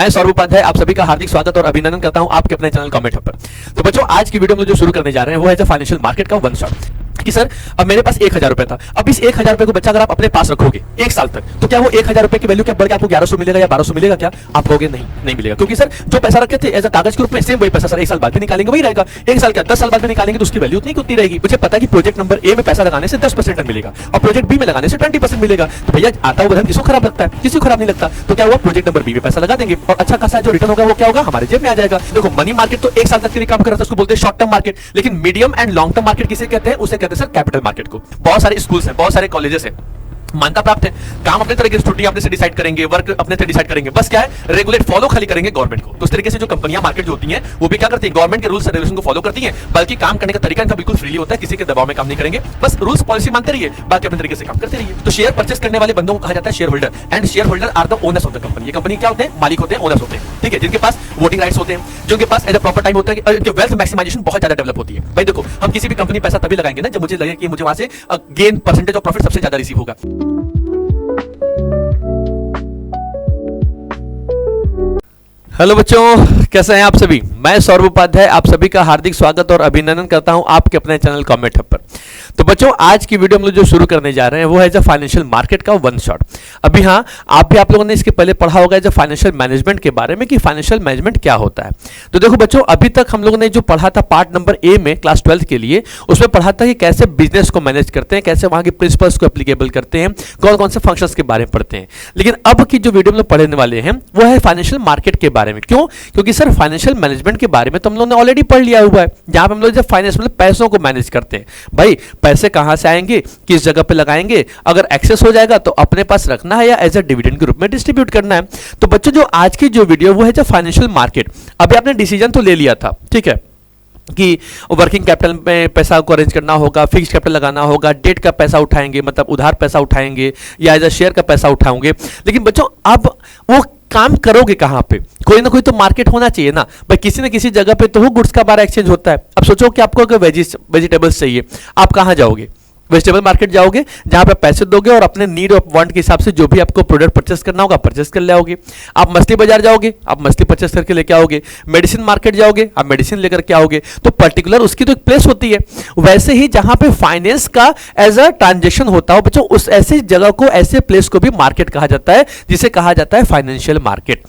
मैं सौरभ उपाध्याय आप सभी का हार्दिक स्वागत और अभिनंदन करता हूं आपके अपने चैनल कमेंट हब पर। तो बच्चों आज की वीडियो में जो शुरू करने जा रहे हैं वो है जो फाइनेंशियल मार्केट का वन शॉट कि सर अब मेरे पास 1000 रुपए था। अब इस 1000 रुपए को बच्चा अगर आप अपने पास रखोगे एक साल तक तो क्या वो 1000 रुपए की वैल्यू क्या बढ़ के आपको 1100 मिलेगा या 1200 मिलेगा? क्या आप कहोगे नहीं मिलेगा, क्योंकि सर जो पैसा रखे थे एज अ कागज के रूप में सेम वही पैसा सर एक साल बाद भी निकालेंगे वही रहेगा। एक साल क्या 10 साल बाद में निकालेंगे तो उसकी वैल्यू उतनी की उतनी रहेगी। मुझे पता है कि प्रोजेक्ट नंबर ए में पैसा लगाने से 10% मिलेगा और प्रोजेक्ट बी में लगाने से 20% मिलेगा। तो भैया आता हुआ धन किसको खराब लगता है? किसी को खराब नहीं लगता। तो क्या हुआ, प्रोजेक्ट नंबर बी में पैसा लगा देंगे और अच्छा खासा जो रिटर्न होगा वो क्या होगा, हमारे जेब में आ जाएगा। देखो मनी मार्केट तो एक साल तक के लिए काम कर रहा था, उसको बोलते हैं शॉर्ट टर्म मार्केट। लेकिन medium and long term market किसे कहते हैं? उसे कहते हैं सर कैपिटल मार्केट को। बहुत सारे स्कूल्स हैं, बहुत सारे कॉलेजेस हैं, मान्यता प्राप्त है, काम अपने तरीके से, छुट्टी अपने से डिसाइड करेंगे, वर्क अपने से डिसाइड करेंगे, बस क्या है रेगुलेट फॉलो खाली करेंगे गवर्नमेंट को। तो इस तरीके से जो कंपनियां मार्केट जो होती हैं वो भी क्या करती है, गवर्नमेंट के रूल्स एंड रेगुलेशन को फॉलो करती हैं, बल्कि काम करने का तरीका इनका बिल्कुल फ्रीली होता है, किसी के दबाव में काम नहीं करेंगे, बस रूल्स पॉलिसी मानते रहिए, बाकी अपने तरीके से काम करते रहिए। तो शेयर परचेस करने वाले बंदों को कहा जाता है shareholder, and shareholder are the owners of the company. ये कंपनी क्या होते हैं, मालिक होते हैं, ओनर्स होते हैं, ठीक है, जिनके पास वोटिंग राइट्स होते हैं, जिनके पास एट अ प्रॉपर टाइम होता है, कि वेल्थ मैक्सिमाइजेशन बहुत ज्यादा डेवलप होती है। भाई देखो हम किसी भी कंपनी पैसा तभी लगाएंगे ना जब मुझे लगे कि मुझे वहां से गेन परसेंटेज ऑफ प्रॉफिट सबसे ज्यादा रिसीव होगा। हेलो बच्चों, कैसे हैं आप सभी? मैं सौरभ उपाध्याय आप सभी का हार्दिक स्वागत और अभिनंदन करता हूं आपके अपने चैनल कमेंट हब पर। तो बच्चों आज की वीडियो में जो शुरू करने जा रहे हैं वो है जो फाइनेंशियल मार्केट का वन शॉट। अभी हाँ आप लोगों ने इसके पहले पढ़ा होगा जो फाइनेंशियल मैनेजमेंट के बारे में कि फाइनेंशियल मैनेजमेंट क्या होता है। तो देखो बच्चों अभी तक हम लोगों ने जो पढ़ा था पार्ट नंबर ए में क्लास 12 के लिए, उसमें पढ़ा था कि कैसे बिजनेस को मैनेज करते हैं, कैसे वहां के प्रिंसिपल्स को एप्लीकेबल करते हैं, कौन कौन से फंक्शंस के बारे में पढ़ते हैं। लेकिन अब की जो वीडियो में पढ़ने वाले हैं वो है फाइनेंशियल मार्केट के बारे में। क्यों? क्योंकि सर फाइनेंशियल मैनेजमेंट के बारे में तो हम लोगों ने ऑलरेडी पढ़ लिया हुआ है, जहां पे हम लोग जब फाइनेंस मतलब पैसों को मैनेज करते हैं। भाई पैसे कहां से आएंगे, किस जगह पे लगाएंगे, अगर एक्सेस हो जाएगा तो अपने पास रखना है या एज अ डिविडेंड के रूप में डिस्ट्रीब्यूट करना है। तो बच्चों जो आज की जो वीडियो वो है जो फाइनेंशियल मार्केट। अभी आपने डिसीजन तो ले लिया था, ठीक है, कि वर्किंग कैपिटल में पैसा को अरेंज करना होगा, फिक्स्ड कैपिटल लगाना होगा, डेट का पैसा उठाएंगे मतलब उधार पैसा उठाएंगे या एज अ शेयर का पैसा उठाएंगे। लेकिन बच्चों अब वो काम करोगे कहां पे? कोई ना कोई तो मार्केट होना चाहिए ना भाई, किसी न किसी जगह पे तो वो गुड्स का बार एक्सचेंज होता है। अब सोचो कि आपको अगर वेजिटेबल्स चाहिए, आप कहां जाओगे? वेजिटेबल मार्केट जाओगे, जहां पे पैसे दोगे और अपने नीड और वांट के हिसाब से जो भी आपको प्रोडक्ट परचेस करना होगा परचेस कर ले आओगे। आप मछली बाजार जाओगे, आप मछली परचेस करके लेके आओगे। मेडिसिन मार्केट जाओगे, आप मेडिसिन लेकर के आओगे। तो पर्टिकुलर उसकी तो एक प्लेस होती है। वैसे ही जहां पे फाइनेंस का एज अ ट्रांजेक्शन होता हो बच्चों, उस ऐसी जगह को, ऐसे प्लेस को भी मार्केट कहा जाता है, जिसे कहा जाता है फाइनेंशियल मार्केट।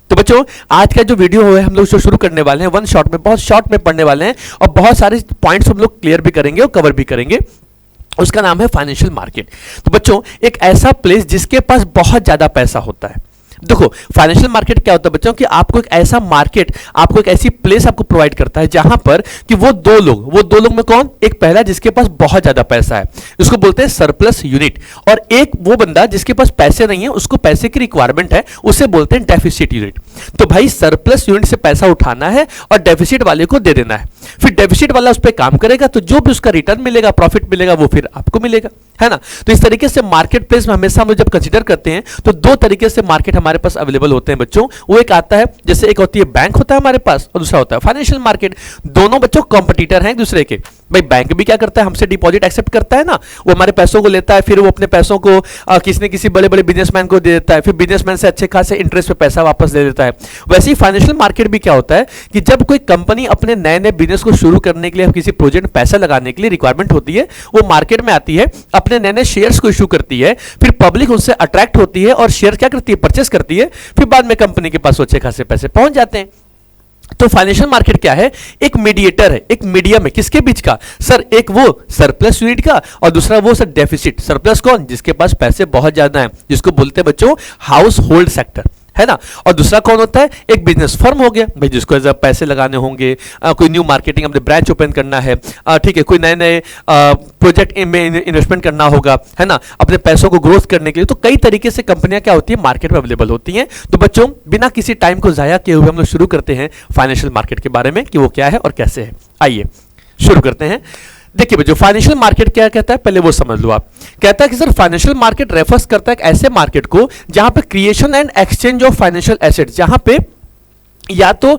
तो बच्चों आज का जो वीडियो है हम लोग जो शुरू करने वाले हैं वन शॉट में, बहुत शॉर्ट में पढ़ने वाले हैं और बहुत सारे पॉइंट्स हम लोग क्लियर भी करेंगे और कवर भी करेंगे। उसका नाम है फाइनेंशियल मार्केट। तो बच्चों एक ऐसा प्लेस जिसके पास बहुत ज्यादा पैसा होता है। देखो फाइनेंशियल मार्केट क्या होता है बच्चों, कि आपको एक ऐसा मार्केट, आपको एक ऐसी प्लेस आपको प्रोवाइड करता है जहां पर कि वो दो लोग में कौन, एक पहला जिसके पास बहुत ज्यादा पैसा है, उसको बोलते हैं सरप्लस यूनिट, और एक वो बंदा जिसके पास पैसे नहीं है, उसको पैसे की रिक्वायरमेंट है, उसे बोलते हैं डेफिसिट यूनिट। तो भाई सरप्लस यूनिट से पैसा उठाना है और डेफिसिट वाले को दे देना है। फिर डेफिसिट वाला उस पर काम करेगा तो जो भी उसका रिटर्न मिलेगा, प्रॉफिट मिलेगा, वो फिर आपको मिलेगा, है ना। तो इस तरीके से मार्केट प्लेस में हमेशा हम जब कंसीडर करते हैं तो दो तरीके से मार्केट हमारे पास अवेलेबल होते हैं बच्चों। वो एक आता है, जैसे एक होती है बैंक होता है हमारे पास और दूसरा होता है फाइनेंशियल मार्केट। दोनों बच्चों कॉम्पिटिटर हैं एक दूसरे के। भाई बैंक भी क्या करता है, हमसे डिपॉजिट एक्सेप्ट करता है ना, वो हमारे पैसों को लेता है, फिर वो अपने पैसों को किसी न किसी बड़े बड़े बिजनेसमैन को दे देता है, फिर बिजनेसमैन से अच्छे खासे इंटरेस्ट पे पैसा वापस दे देता है। वैसे ही फाइनेंशियल मार्केट भी क्या होता है कि जब कोई कंपनी अपने नए नए बिजनेस को शुरू करने के लिए, किसी प्रोजेक्ट में पैसा लगाने के लिए रिक्वायरमेंट होती है, वो मार्केट में आती है, अपने नए नए शेयर्स को इशू करती है, फिर पब्लिक उनसे अट्रैक्ट होती है और शेयर क्या करती है, परचेस करती है, फिर बाद में कंपनी के पास अच्छे खासे पैसे पहुंच जाते हैं। तो फाइनेंशियल मार्केट क्या है, एक मीडिएटर है, एक मीडियम है, किसके बीच का सर, एक वो सरप्लस यूनिट का और दूसरा वो सर डेफिसिट। सरप्लस कौन, जिसके पास पैसे बहुत ज्यादा हैं, जिसको बोलते हैं बच्चों हाउस होल्ड सेक्टर, है ना। और दूसरा कौन होता है, एक बिजनेस फर्म हो गया भाई, जिसको जब पैसे लगाने होंगे, कोई न्यू मार्केटिंग अपने ब्रांच ओपन करना है, ठीक है, कोई नए नए प्रोजेक्ट में इन्वेस्टमेंट करना होगा, है ना, अपने पैसों को ग्रोथ करने के लिए। तो कई तरीके से कंपनियां क्या होती है मार्केट में अवेलेबल होती हैं। तो बच्चों बिना किसी टाइम को जाया किए हुए हम लोग शुरू करते हैं फाइनेंशियल मार्केट के बारे में कि वो क्या है और कैसे है। आइए शुरू करते हैं। देखिए बच्चों फाइनेंशियल मार्केट क्या कहता है, पहले वो समझ लो आप। कहता है कि सर फाइनेंशियल मार्केट रेफर्स करता है एक ऐसे मार्केट को जहां पे creation and exchange of financial assets, जहां पे या तो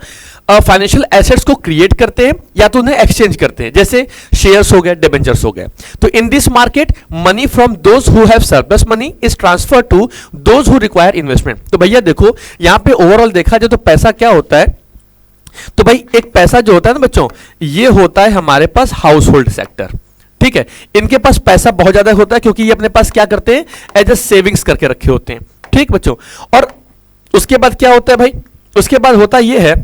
फाइनेंशियल एसेट्स को क्रिएट करते हैं या तो उन्हें एक्सचेंज करते हैं, जैसे शेयर्स हो गए, डिबेंचर्स हो गए। तो in this market money from those who have surplus money is transfer to those who require investment. तो भैया देखो यहां पे ओवरऑल देखा जाए तो पैसा क्या होता है, तो भाई एक पैसा जो होता है ना बच्चों, ये होता है हमारे पास हाउस होल्ड सेक्टर, ठीक है। इनके पास पैसा बहुत ज्यादा होता है क्योंकि ये अपने पास क्या करते हैं, एज ए सेविंग्स करके रखे होते हैं, ठीक बच्चों। और उसके बाद क्या होता है भाई, उसके बाद होता ये है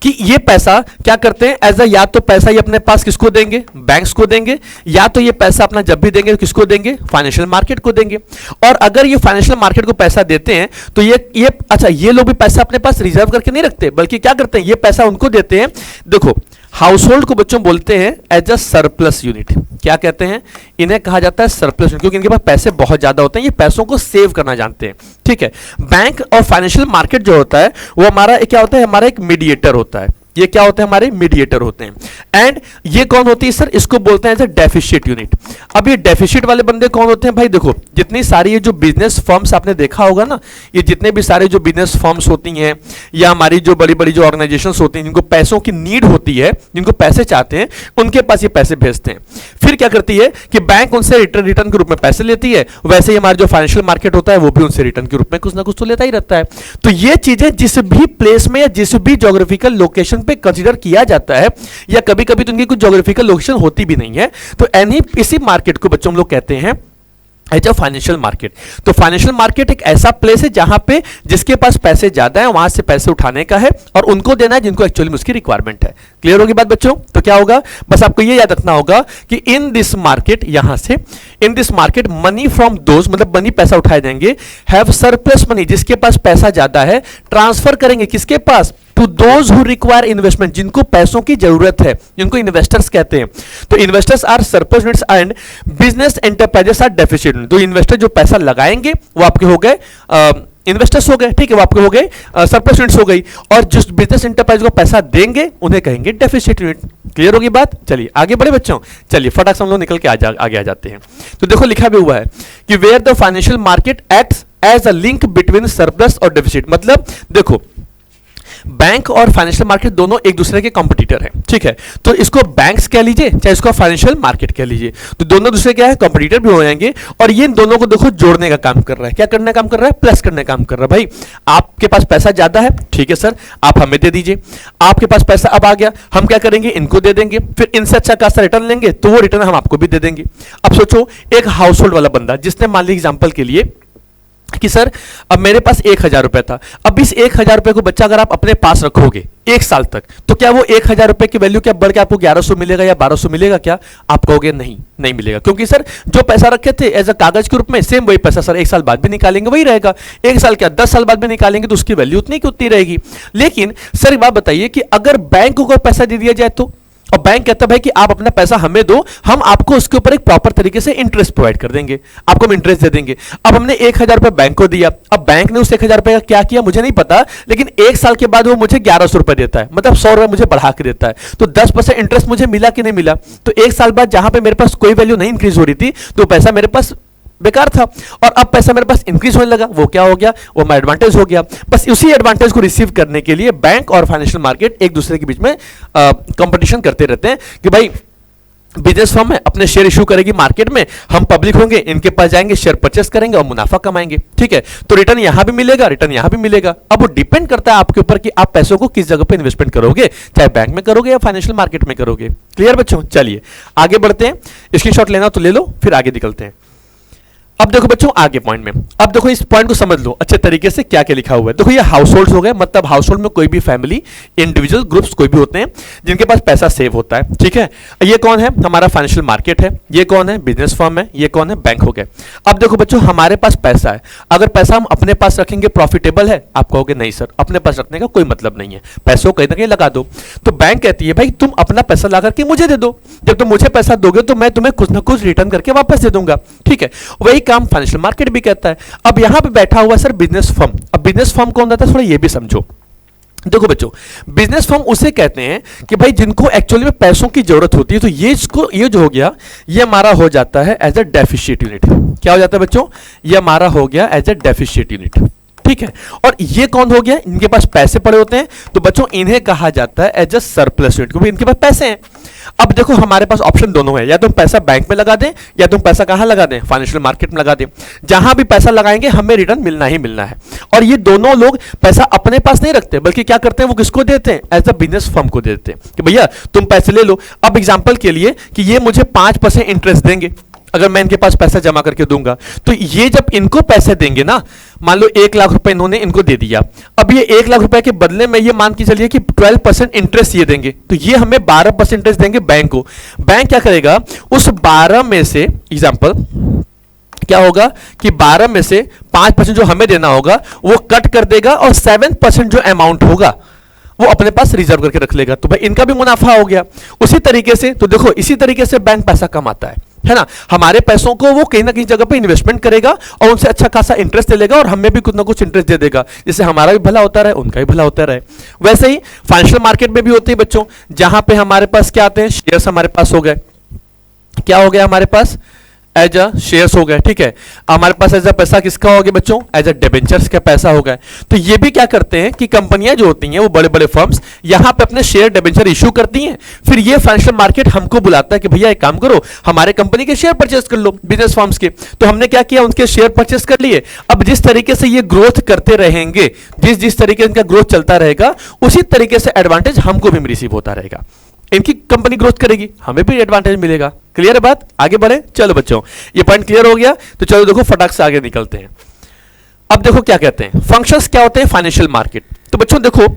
कि ये पैसा क्या करते हैं, एज अ, या तो पैसा ये अपने पास किसको देंगे, बैंक्स को देंगे, या तो ये पैसा अपना जब भी देंगे तो किसको देंगे, फाइनेंशियल मार्केट को देंगे। और अगर ये फाइनेंशियल मार्केट को पैसा देते हैं तो ये अच्छा, ये लोग भी पैसा अपने पास रिजर्व करके नहीं रखते, बल्कि क्या करते हैं, ये पैसा उनको देते हैं। देखो हाउस होल्ड को बच्चों बोलते हैं एज अ सरप्लस यूनिट। क्या कहते हैं, इन्हें कहा जाता है सरप्लस यूनिट, क्योंकि इनके पास पैसे बहुत ज्यादा होते हैं, ये पैसों को सेव करना जानते हैं, ठीक है। बैंक और फाइनेंशियल मार्केट जो होता है वो हमारा क्या होता है, हमारा एक मीडिएटर होता है। ये क्या होते हैं, हमारे मीडिएटर होते हैं। एंड ये कौन होती है सर, इसको बोलते हैं एज अ डेफिसिट यूनिट। अब ये डेफिसिट वाले बंदे कौन होते हैं भाई, देखो जितनी सारी ये जो बिजनेस फर्म्स आपने देखा होगा ना, ये जितने भी सारे जो बिजनेस फर्म्स होती हैं या हमारी जो बड़ी बड़ी जो ऑर्गेनाइजेशंस होती हैं जिनको पैसों की नीड होती है, जिनको पैसे चाहते हैं, उनके पास ये पैसे भेजते हैं। फिर क्या करती है कि बैंक उनसे रिटर्न के रूप में पैसे लेती है, वैसे ही हमारा जो फाइनेंशियल मार्केट होता है वो भी उनसे रिटर्न के रूप में कुछ ना कुछ तो लेता ही रहता है। तो ये चीजें जिस भी प्लेस में या जिस भी ज्योग्राफिकल लोकेशन पे कंसीडर किया जाता है, या कभी कभी तो उनकी कुछ ज्योग्राफिकल लोकेशन होती भी नहीं है, तो इसी मार्केट को बच्चों हम लोग कहते हैं एज अ फाइनेंशियल मार्केट। तो फाइनेंशियल मार्केट एक ऐसा प्लेस है जहां पे जिसके पास पैसे ज्यादा है वहां से पैसे उठाने का है और उनको देना है जिनको एक्चुअली में उसकी रिक्वायरमेंट है। क्लियर होगी बात बच्चों? तो क्या होगा, बस आपको ये याद रखना होगा कि इन दिस मार्केट, यहां से इन this market money from those, मतलब मनी पैसा उठाए जाएंगे, हैव सरप्लस मनी, जिसके पास पैसा ज्यादा है, ट्रांसफर करेंगे किसके पास, to those who require investment, जिनको पैसों की जरूरत है, जिनको इन्वेस्टर्स कहते हैं। तो investors are surplus units and business enterprises are deficit. तो इन्वेस्टर जो पैसा लगाएंगे वो आपके हो गए इन्वेस्टर्स हो गए, ठीक है, वो आपके हो गए सरप्लस यूनिट्स हो गई, और जिस बिजनेस एंटरप्राइज को पैसा देंगे उन्हें कहेंगे डेफिसिट यूनिट। क्लियर होगी बात? चलिए आगे बढ़े बच्चों, चलिए फटाक से हम लोग निकल के आगे आ जाते हैं। तो देखो लिखा भी हुआ है कि where the financial market acts as a link between surplus और डेफिसिट। मतलब देखो बैंक और फाइनेंशियल मार्केट दोनों एक दूसरे के कॉम्पिटिटर हैं, ठीक है। तो इसको बैंक्स कह लीजिए चाहे इसको फाइनेंशियल मार्केट कह लीजिए, तो दोनों दूसरे क्या है, कॉम्पिटिटर भी हो जाएंगे। और ये इन दोनों को देखो जोड़ने का काम कर रहा है। क्या करने का काम कर रहा है? प्लस करने का काम कर रहा है। भाई आपके पास पैसा ज्यादा है, ठीक है सर, आप हमें दे दीजिए। आपके पास पैसा अब आ गया, हम क्या करेंगे, इनको दे देंगे, फिर इनसे अच्छा खासा रिटर्न लेंगे तो वो रिटर्न हम आपको भी दे देंगे। अब सोचो एक हाउस होल्ड वाला बंदा जिसने मान लीजिए एग्जाम्पल के लिए कि सर अब मेरे पास 1000 रुपए था, अब इस 1000 रुपए को बच्चा अगर आप अपने पास रखोगे 1 साल तक, तो क्या वो 1000 रुपए की वैल्यू क्या बढ़ के आपको 1100 मिलेगा या 1200 मिलेगा? क्या आप कहोगे नहीं, नहीं मिलेगा, क्योंकि सर जो पैसा रखे थे एज अ कागज के रूप में, सेम वही पैसा सर 1 साल बाद भी निकालेंगे वही रहेगा। 1 साल क्या 10 साल बाद भी निकालेंगे तो उसकी वैल्यू उतनी की उतनी रहेगी। लेकिन सर एक बात बताइए कि अगर बैंक को पैसा दे दिया जाए तो, और बैंक कहता है भाई कि आप अपना पैसा हमें दो, हम आपको उसके ऊपर एक प्रॉपर तरीके से इंटरेस्ट प्रोवाइड कर देंगे, आपको हम इंटरेस्ट दे देंगे। अब हमने 1000 रुपए बैंक को दिया, अब बैंक ने उस 1000 रुपए का क्या किया मुझे नहीं पता, लेकिन 1 साल के बाद वो मुझे 1100 रुपए देता है, मतलब 100 रुपए मुझे बढ़ा के देता है। तो 10% इंटरेस्ट मुझे मिला कि नहीं मिला? तो 1 साल बाद जहां पे मेरे पास कोई वैल्यू नहीं इंक्रीज हो रही थी तो पैसा मेरे पास बेकार था, और अब पैसा मेरे पास इंक्रीज होने लगा, वो क्या हो गया, वो हमारा एडवांटेज हो गया। बस उसी एडवांटेज को रिसीव करने के लिए बैंक और फाइनेंशियल मार्केट एक दूसरे के बीच में कंपटीशन करते रहते हैं कि भाई बिजनेस फर्म है अपने शेयर इशू करेगी मार्केट में, हम पब्लिक होंगे, इनके पास जाएंगे, शेयर परचेस करेंगे और मुनाफा कमाएंगे, ठीक है। तो रिटर्न यहां भी मिलेगा, रिटर्न यहां भी मिलेगा। अब वो डिपेंड करता है आपके ऊपर कि आप पैसों को किस जगह पे इन्वेस्टमेंट करोगे, चाहे बैंक में करोगे या फाइनेंशियल मार्केट में करोगे। क्लियर बच्चों? चलिए आगे बढ़ते हैं, स्क्रीनशॉट लेना तो ले लो, फिर आगे निकलते हैं। अब देखो बच्चों आगे पॉइंट में, अब देखो इस पॉइंट को समझ लो अच्छे तरीके से क्या क्या लिखा हुआ है। देखो ये हाउस होल्ड हो गए, मतलब हाउस होल्ड में कोई भी फैमिली, इंडिविजुअल, ग्रुप्स कोई भी होते हैं जिनके पास पैसा सेव होता है, ठीक है। ये कौन है? हमारा फाइनेंशियल मार्केट है। ये कौन है? बिजनेस फर्म है। ये कौन है? बैंक हो गए। अब देखो बच्चों हमारे पास पैसा है, अगर पैसा हम अपने पास रखेंगे प्रॉफिटेबल है? आप कहोगे नहीं सर, अपने पास रखने का कोई मतलब नहीं है, पैसों को कहीं ना कहीं लगा दो। तो बैंक कहती है भाई तुम अपना पैसा ला करके मुझे दे दो, जब तुम मुझे पैसा दोगे तो मैं तुम्हें कुछ ना कुछ रिटर्न करके वापस दे दूंगा, ठीक है। वही काम फाइनेंशियल मार्केट भी कहता है। अब यहां पे बैठा हुआ सर बिजनेस फर्म। अब बिजनेस फर्म कौन रहता है थोड़ा ये भी समझो। देखो बच्चों बिजनेस फर्म उसे कहते हैं कि भाई जिनको एक्चुअली में पैसों की जरूरत होती है, तो ये जो हो गया ये हमारा हो जाता है एज अ डेफिसिट यूनिट। क्या हो जाता है बच्चों? ये हमारा हो गया एज अ डेफिसिट यूनिट। ठीक है। और ये कौन हो गया, इनके पास पैसे पड़े होते हैं, तो बच्चों इन्हें कहा जाता है एज अ सरप्लस यूनिट, क्योंकि इनके पास पैसे हैं। अब देखो हमारे पास ऑप्शन दोनों है, या तुम पैसा बैंक में लगा दें या तुम पैसा कहां लगा दें, फाइनेंशियल मार्केट में लगा दें। जहां भी पैसा लगाएंगे हमें रिटर्न मिलना ही मिलना है। और ये दोनों लोग पैसा अपने पास नहीं रखते, बल्कि क्या करते हैं, वो किसको देते हैं, एज अ बिजनेस फर्म को देते हैं कि भैया तुम पैसे ले लो। अब एग्जांपल के लिए कि ये मुझे 5% इंटरेस्ट देंगे अगर मैं इनके पास पैसा जमा करके दूंगा, तो ये जब इनको पैसे देंगे ना, मान लो 1 लाख रुपए इन्होंने इनको दे दिया, अब ये 1 लाख रुपए के बदले में ये मान के चलिए कि 12% इंटरेस्ट ये देंगे, तो ये हमें 12% इंटरेस्ट देंगे बैंक को। बैंक क्या करेगा, उस 12 में से एग्जांपल क्या होगा कि 12 में से 5% जो हमें देना होगा वो कट कर देगा, और 7% जो अमाउंट होगा वो अपने पास रिजर्व करके रख लेगा। तो भाई इनका भी मुनाफा हो गया। उसी तरीके से तो देखो, इसी तरीके से बैंक पैसा कमाता है ना। हमारे पैसों को वो कहीं ना कहीं जगह पे इन्वेस्टमेंट करेगा और उनसे अच्छा खासा इंटरेस्ट ले लेगा, और हमें भी कुछ ना कुछ इंटरेस्ट दे देगा, जिससे हमारा भी भला होता रहे, उनका भी भला होता रहे। वैसे ही फाइनेंशियल मार्केट में भी होते हैं बच्चों, जहां पे हमारे पास क्या आते हैं, शेयर्स हमारे पास हो गए। क्या हो गया हमारे पास, एज अ शेयर्स हो गए, ठीक है। हमारे पास एज अ पैसा किसका हो गया बच्चों, एज अ डिबेंचर्स का पैसा हो गया। तो ये भी क्या करते हैं कि कंपनियां जो होती हैं, वो बड़े बड़े फर्म्स यहां पे अपने शेयर डिबेंचर इशू करती हैं। फिर ये फाइनेंशियल मार्केट हमको बुलाता है कि भैया एक काम करो, हमारे कंपनी के शेयर परचेस कर लो, बिजनेस फर्म्स के। तो हमने क्या किया, उनके शेयर परचेस कर लिए। अब जिस तरीके से ये ग्रोथ करते रहेंगे, जिस तरीके से इनका ग्रोथ चलता रहेगा, उसी तरीके से एडवांटेज हमको भी रिसीव होता रहेगा। इनकी कंपनी ग्रोथ करेगी, हमें भी एडवांटेज मिलेगा। क्लियर है बात, आगे बढ़े। चलो बच्चों, ये पॉइंट क्लियर हो गया, तो चलो देखो फटाक से आगे निकलते हैं। अब देखो क्या कहते हैं, फंक्शंस क्या होते हैं फाइनेंशियल मार्केट। तो बच्चों देखो,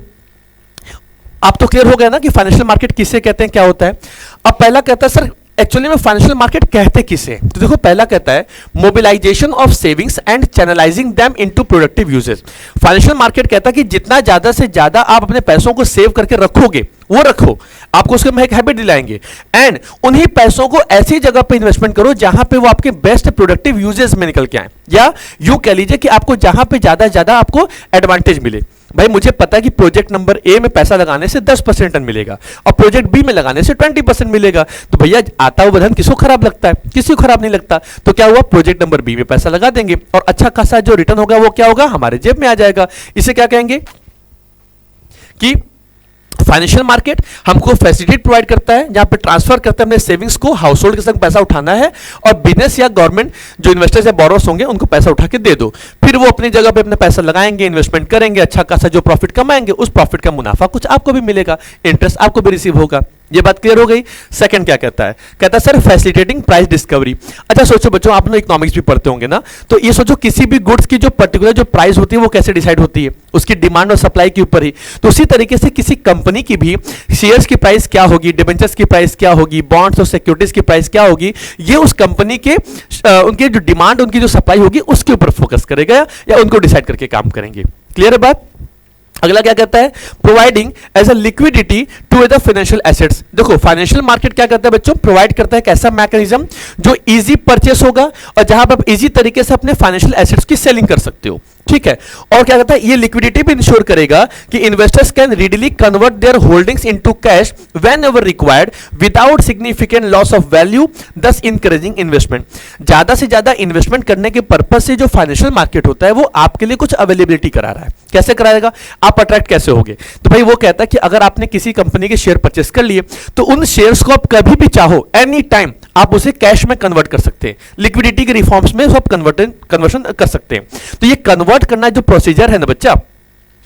आप तो क्लियर हो गया ना कि फाइनेंशियल मार्केट किसे कहते हैं, क्या होता है। अब पहला कहता है सर एक्चुअली में फाइनेंशियल मार्केट कहते किसे हैं। तो देखो पहला कहता है mobilisation of savings and channelising them into productive uses. Financial market कहता है कि जितना ज्यादा से ज्यादा आप अपने पैसों को सेव करके रखोगे, वो रखो, आपको उसके में एक हैबिट दिलाएंगे, एंड उन्हीं पैसों को ऐसी जगह पे इन्वेस्टमेंट करो जहां पे वो आपके बेस्ट प्रोडक्टिव यूजेस में निकल के आए, या यूं कह लीजिए कि आपको जहां पे ज्यादा आपको एडवांटेज मिले। भाई मुझे पता है कि प्रोजेक्ट नंबर ए में पैसा लगाने से 10% रिटर्न मिलेगा और प्रोजेक्ट बी में लगाने से 20% मिलेगा। तो भैया आता हुआ धन किसको खराब लगता है, किसी को खराब नहीं लगता। तो क्या हुआ, प्रोजेक्ट नंबर बी में पैसा लगा देंगे और अच्छा खासा जो रिटर्न होगा वो क्या होगा, हमारे जेब में आ जाएगा। इसे क्या कहेंगे कि फाइनेंशियल मार्केट हमको फैसिलिटी प्रोवाइड करता है, जहां पे ट्रांसफर करते हैं अपने सेविंग्स को, हाउस होल्ड के संग पैसा उठाना है, और बिजनेस या गवर्नमेंट जो इन्वेस्टर्स या बोरोस होंगे उनको पैसा उठा के दे दो। फिर वो अपनी जगह पे अपना पैसा लगाएंगे, इन्वेस्टमेंट करेंगे, अच्छा खासा जो प्रॉफिट कमाएंगे, उस प्रॉफिट का मुनाफा कुछ आपको भी मिलेगा, इंटरेस्ट आपको भी रिसीव होगा। ये बात क्लियर हो गई। सेकंड क्या कहता है, कहता है सर फैसिलिटेटिंग प्राइस डिस्कवरी। अच्छा सोचो बच्चों, आप लोग इकोनॉमिक्स भी पढ़ते होंगे ना, तो ये सोचो किसी भी गुड्स की जो पर्टिकुलर जो प्राइस होती है वो कैसे डिसाइड होती है, उसकी डिमांड और सप्लाई के ऊपर ही। तो उसी तरीके से किसी कंपनी की भी शेयर्स की प्राइस क्या होगी, डिबेंचर्स की प्राइस क्या होगी, बॉन्ड्स और सिक्योरिटीज की प्राइस क्या होगी, ये उस कंपनी के उनके जो डिमांड, उनकी जो सप्लाई होगी उसके ऊपर फोकस करेगा या उनको डिसाइड करके काम करेंगे। क्लियर है बात। अगला क्या कहता है, providing as a liquidity to the financial assets. देखो फाइनेंशियल मार्केट क्या करता है बच्चों, प्रोवाइड करता है एक ऐसा मैकेनिज्म जो इजी परचेस होगा और जहां पर आप इजी तरीके से अपने फाइनेंशियल एसेट्स की सेलिंग कर सकते हो, ठीक है। और क्या कहता है, ये लिक्विडिटी भी इंश्योर करेगा कि investors can readily convert there holdings into cash when ever required without significant loss of value, दस इंकरेजिंग इन्वेस्टमेंट। ज्यादा से ज्यादा इन्वेस्टमेंट करने के पर्पज से जो फाइनेंशियल मार्केट होता है वो आपके लिए कुछ अवेलेबिलिटी करा रहा है। कैसे कराएगा, आप अट्रैक्ट कैसे होगे, तो भाई वो कहता है कि अगर आपने किसी कंपनी के शेयर परचेस कर लिए तो उन शेयर्स को आप कभी भी चाहो एनी टाइम आप उसे कैश में कन्वर्ट कर सकते हैं, लिक्विडिटी के रिफॉर्म्स में सब कन्वर्शन कर सकते हैं। तो ये कन्वर्ट करना जो प्रोसीजर है ना बच्चा,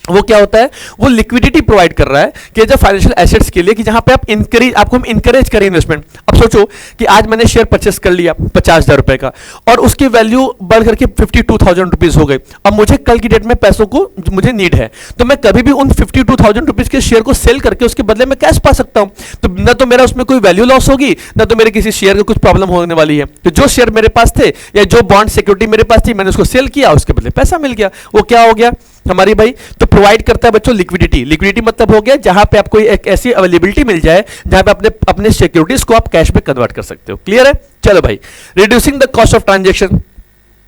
वो क्या होता है, वो लिक्विडिटी प्रोवाइड कर रहा है कि जब फाइनेंशियल एसेट्स के लिए कि जहां पे आपको हम इंकरेज करें इन्वेस्टमेंट। अब सोचो कि आज मैंने शेयर परचेस कर लिया 50,000 रुपए का और उसकी वैल्यू बढ़ करके 52,000 रुपीज हो गई। अब मुझे कल की डेट में पैसों को मुझे नीड है, तो मैं कभी भी उन 52,000 रुपीज के शेयर को सेल करके उसके बदले में कैश पा सकता हूं। तो न तो मेरा उसमें कोई वैल्यू लॉस होगी, न तो मेरे किसी शेयर को कुछ प्रॉब्लम होने वाली है। तो जो शेयर मेरे पास थे या जो बॉन्ड सिक्योरिटी मेरे पास थी, मैंने उसको सेल किया, उसके बदले पैसा मिल गया। वो क्या हो गया हमारी भाई, तो प्रोवाइड करता है बच्चों लिक्विडिटी। लिक्विडिटी मतलब हो गया जहां पे आपको एक ऐसी अवेलेबिलिटी मिल जाए जहां पे अपने सिक्योरिटीज को आप कैश में कन्वर्ट कर सकते हो। क्लियर है। चलो भाई, reducing the cost of transaction.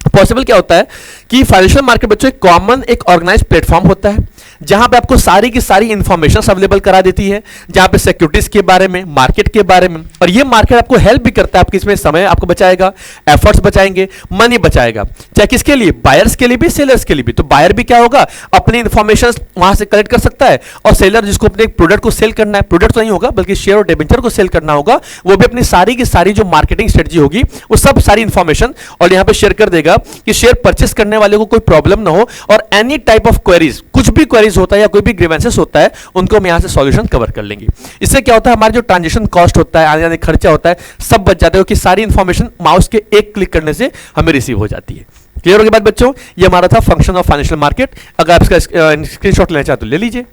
Possible क्या होता है कि फाइनेंशियल मार्केट बच्चों एक कॉमन एक ऑर्गेनाइज्ड प्लेटफॉर्म होता है जहां पे आपको सारी की सारी इंफॉर्मेशन अवेलेबल करा देती है, जहां पे सिक्योरिटीज के बारे में, मार्केट के बारे में, और ये मार्केट आपको हेल्प भी करता है, आपके इसमें समय आपको बचाएगा, एफर्ट्स बचाएंगे, मनी बचाएगा, चाहे किसके लिए, बायर्स के लिए भी, सेलर्स के लिए भी। तो बायर भी क्या होगा, अपनी इंफॉर्मेशन वहां से कलेक्ट कर सकता है, और सेलर जिसको अपने प्रोडक्ट को सेल करना है, प्रोडक्ट तो नहीं होगा बल्कि शेयर और डिबेंचर को सेल करना होगा, वो भी अपनी सारी की सारी जो मार्केटिंग स्ट्रेटजी होगी वो सब सारी इंफॉर्मेशन और यहां पे शेयर कर देगा कि शेयर परचेस करने वाले को कोई प्रॉब्लम ना हो, और एनी टाइप ऑफ क्वेरीज, कुछ भी क्वेरीज होता है या कोई भी ग्रीवेंसेस होता है, उनको हम यहां से सॉल्यूशन कवर कर लेंगे। इससे क्या होता है, हमारा जो ट्रांजेक्शन कॉस्ट होता है, आने जाने खर्चा होता है, सब बच जाता है, क्योंकि सारी इंफॉर्मेशन माउस के एक क्लिक करने से हमें रिसीव हो जाती है। क्लियर हो गई बात बच्चों? ये हमारा था फंक्शन ऑफ फाइनेंशियल मार्केट। अगर आप इसका स्क्रीनशॉट लेना चाहते तो ले लीजिए।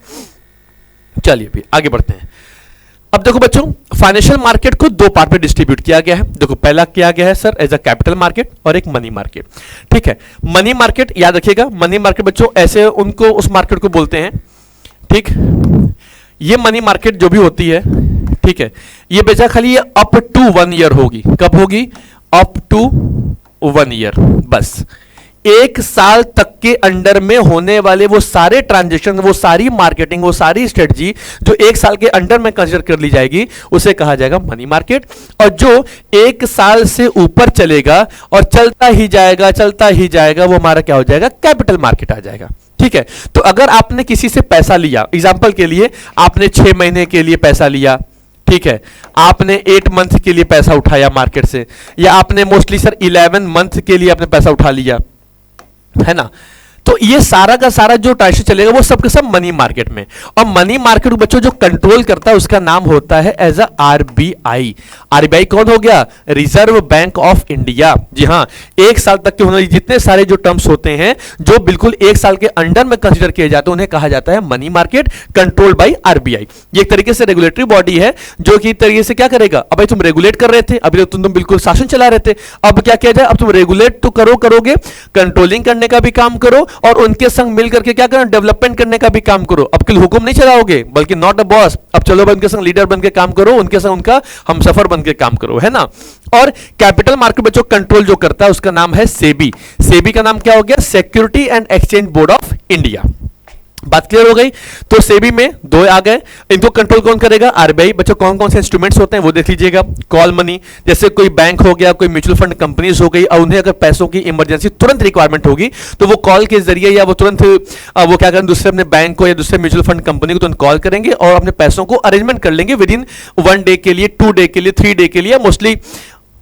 चलिए भी आगे बढ़ते हैं। अब देखो बच्चों, फाइनेंशियल मार्केट को दो पार्ट में डिस्ट्रीब्यूट किया गया है। देखो पहला किया गया है sir as a capital market और एक मनी मार्केट। ठीक है, मनी मार्केट याद रखिएगा, मनी मार्केट बच्चों ऐसे उनको उस मार्केट को बोलते हैं। ठीक, ये मनी मार्केट जो भी होती है, ठीक है, ये बेचा खाली ये अप टू 1 ईयर होगी। कब होगी? अप टू 1 ईयर, बस 1 साल तक के अंडर में होने वाले वो सारे ट्रांजेक्शन, वो सारी मार्केटिंग, वो सारी स्ट्रेटजी जो 1 साल के अंडर में कंसिडर कर ली जाएगी, उसे कहा जाएगा मनी मार्केट। और जो 1 साल से ऊपर चलेगा और चलता ही जाएगा, वो हमारा क्या हो जाएगा? कैपिटल मार्केट आ जाएगा। ठीक है, तो अगर आपने किसी से पैसा लिया, एग्जांपल के लिए आपने 6 महीने के लिए पैसा लिया, ठीक है, आपने 8 मंथ के लिए पैसा उठाया मार्केट से, या आपने मोस्टली सर 11 मंथ के लिए आपने पैसा उठा लिया, है ना, तो ये सारा का सारा जो ट्रांजेक्शन चलेगा वो सब के सब मनी मार्केट में। और मनी मार्केट बच्चों जो कंट्रोल करता है उसका नाम होता है एज अ आरबीआई। आरबीआई कौन हो गया? Reserve Bank of India. जी हाँ, 1 साल तक के होने जितने सारे जो टर्म्स होते हैं जो बिल्कुल 1 साल के अंडर में कंसिडर किए जाते हैं, उन्हें कहा जाता है money market, control by RBI. ये एक तरीके से रेगुलेटरी बॉडी है जो कि तरीके से क्या करेगा, अब भाई तुम रेगुलेट कर रहे थे, अभी तुम बिल्कुल शासन चला रहे थे, अब क्या किया जाए, अब तुम रेगुलेट तो करोगे, कंट्रोलिंग करने का भी काम करो, और उनके संग मिल करके क्या करना, डेवलपमेंट करने का भी काम करो। अब केवल हुक्म नहीं चलाओगे बल्कि नॉट अ बॉस, अब चलो भाई उनके संग लीडर बन के काम करो, उनके संग उनका हमसफर बन के काम करो, है ना। और कैपिटल मार्केट बच्चों कंट्रोल जो करता है उसका नाम है सेबी। सेबी का नाम क्या हो गया? Security and exchange board of India. बात क्लियर हो गई? तो सेबी में 2 आ गए, इनको कंट्रोल कौन करेगा? आरबीआई। बच्चों कौन कौन से इंस्ट्रूमेंट्स होते हैं वो देख लीजिएगा। कॉल मनी, जैसे कोई बैंक हो गया, कोई म्यूचुअल फंड कंपनीज हो गई, और उन्हें अगर पैसों की इमरजेंसी तुरंत रिक्वायरमेंट होगी तो वो कॉल के जरिए या वो तुरंत वो क्या करें, दूसरे अपने बैंक को या दूसरे म्यूचुअल फंड कंपनी को तुरंत कॉल करेंगे और अपने पैसों को अरेंजमेंट कर लेंगे विद इन 1 डे के लिए, 2 डे के लिए, 3 डे के लिए, मोस्टली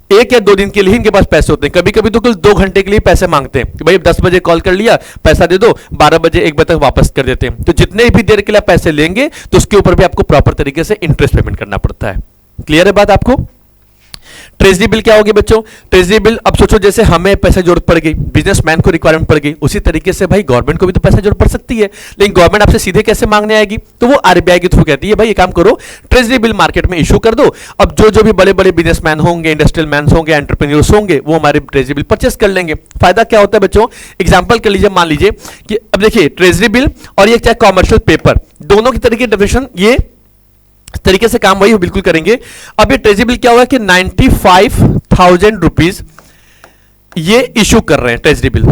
1 या 2 दिन के लिए इनके पास पैसे होते हैं। कभी कभी तो कुल 2 घंटे के लिए पैसे मांगते हैं कि भाई 10 बजे कॉल कर लिया, पैसा दे दो, 12 बजे 1 बजे तक वापस कर देते हैं। तो जितने भी देर के लिए पैसे लेंगे तो उसके ऊपर भी आपको प्रॉपर तरीके से इंटरेस्ट पेमेंट करना पड़ता है। क्लियर है बात आपको? ट्रेजरी बिल क्या होगी बच्चों? ट्रेजरी बिल, अब सोचो जैसे हमें पैसे जरूरत पड़ गई, बिजनेसमैन को रिक्वायरमेंट पड़ गई, उसी तरीके से भाई गवर्नमेंट को भी तो पैसा जरूरत पड़ सकती है, लेकिन गवर्नमेंट आपसे सीधे कैसे मांगने आएगी? तो वो आरबीआई के थ्रू कहती है भाई ये काम करो, ट्रेजरी बिल मार्केट में इशू कर दो। अब जो भी बड़े बड़े बिजनेसमैन होंगे, इंडस्ट्रियल मैन होंगे, एंटरप्रेन्योर्स होंगे, वो हमारे ट्रेजरी बिल परचेस कर लेंगे। फायदा क्या होता है बच्चों? एग्जाम्पल कर लीजिए, मान लीजिए कि अब देखिए ट्रेजरी बिल और ये चाहे कॉमर्शियल पेपर, दोनों की तरीके डेफिनेशन ये तरीके से काम वही बिल्कुल करेंगे। अब ये ट्रेजरी बिल क्या हुआ कि 95,000 रुपीज ये इशू कर रहे हैं ट्रेजरी बिल।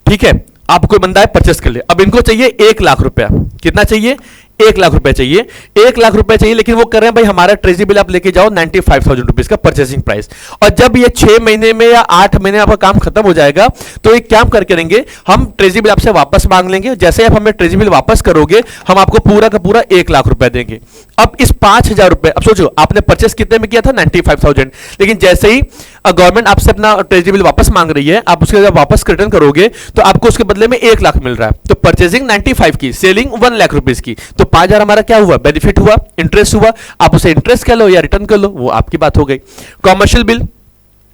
ठीक है, आप कोई बंदा है परचेस कर ले, अब इनको चाहिए 1 लाख रुपया। कितना चाहिए? 1 लाख रुपए चाहिए। 1 लाख रुपए चाहिए, लेकिन वो कर रहे हैं भाई हमारा ट्रेजरी बिल आप लेके जाओ 95,000 रुपीज का परचेसिंग प्राइस। और जब ये 6 महीने में या 8 महीने में आपका काम खत्म हो जाएगा तो एक काम करके करेंगे, हम ट्रेजरी बिल आपसे वापस मांग लेंगे। जैसे आप हमें ट्रेजरी बिल वापस करोगे, हम आपको पूरा का पूरा 1 लाख रुपए देंगे। अब इस 5,000 रुपए, अब सोचो आपने परचेस कितने में किया था? 95,000, लेकिन जैसे ही गवर्नमेंट आपसे अपना ट्रेजरी बिल वापस मांग रही है, आप उसके जब वापस रिटर्न करोगे तो आपको उसके बदले में 1 लाख मिल रहा है। तो परचेसिंग 95 की, सेलिंग 1 लाख रुपीज की, तो 5,000 हमारा क्या हुआ? बेनिफिट हुआ, इंटरेस्ट हुआ। आप उसे इंटरेस्ट कह लो या रिटर्न कर लो, वो आपकी बात हो गई। कॉमर्शियल बिल,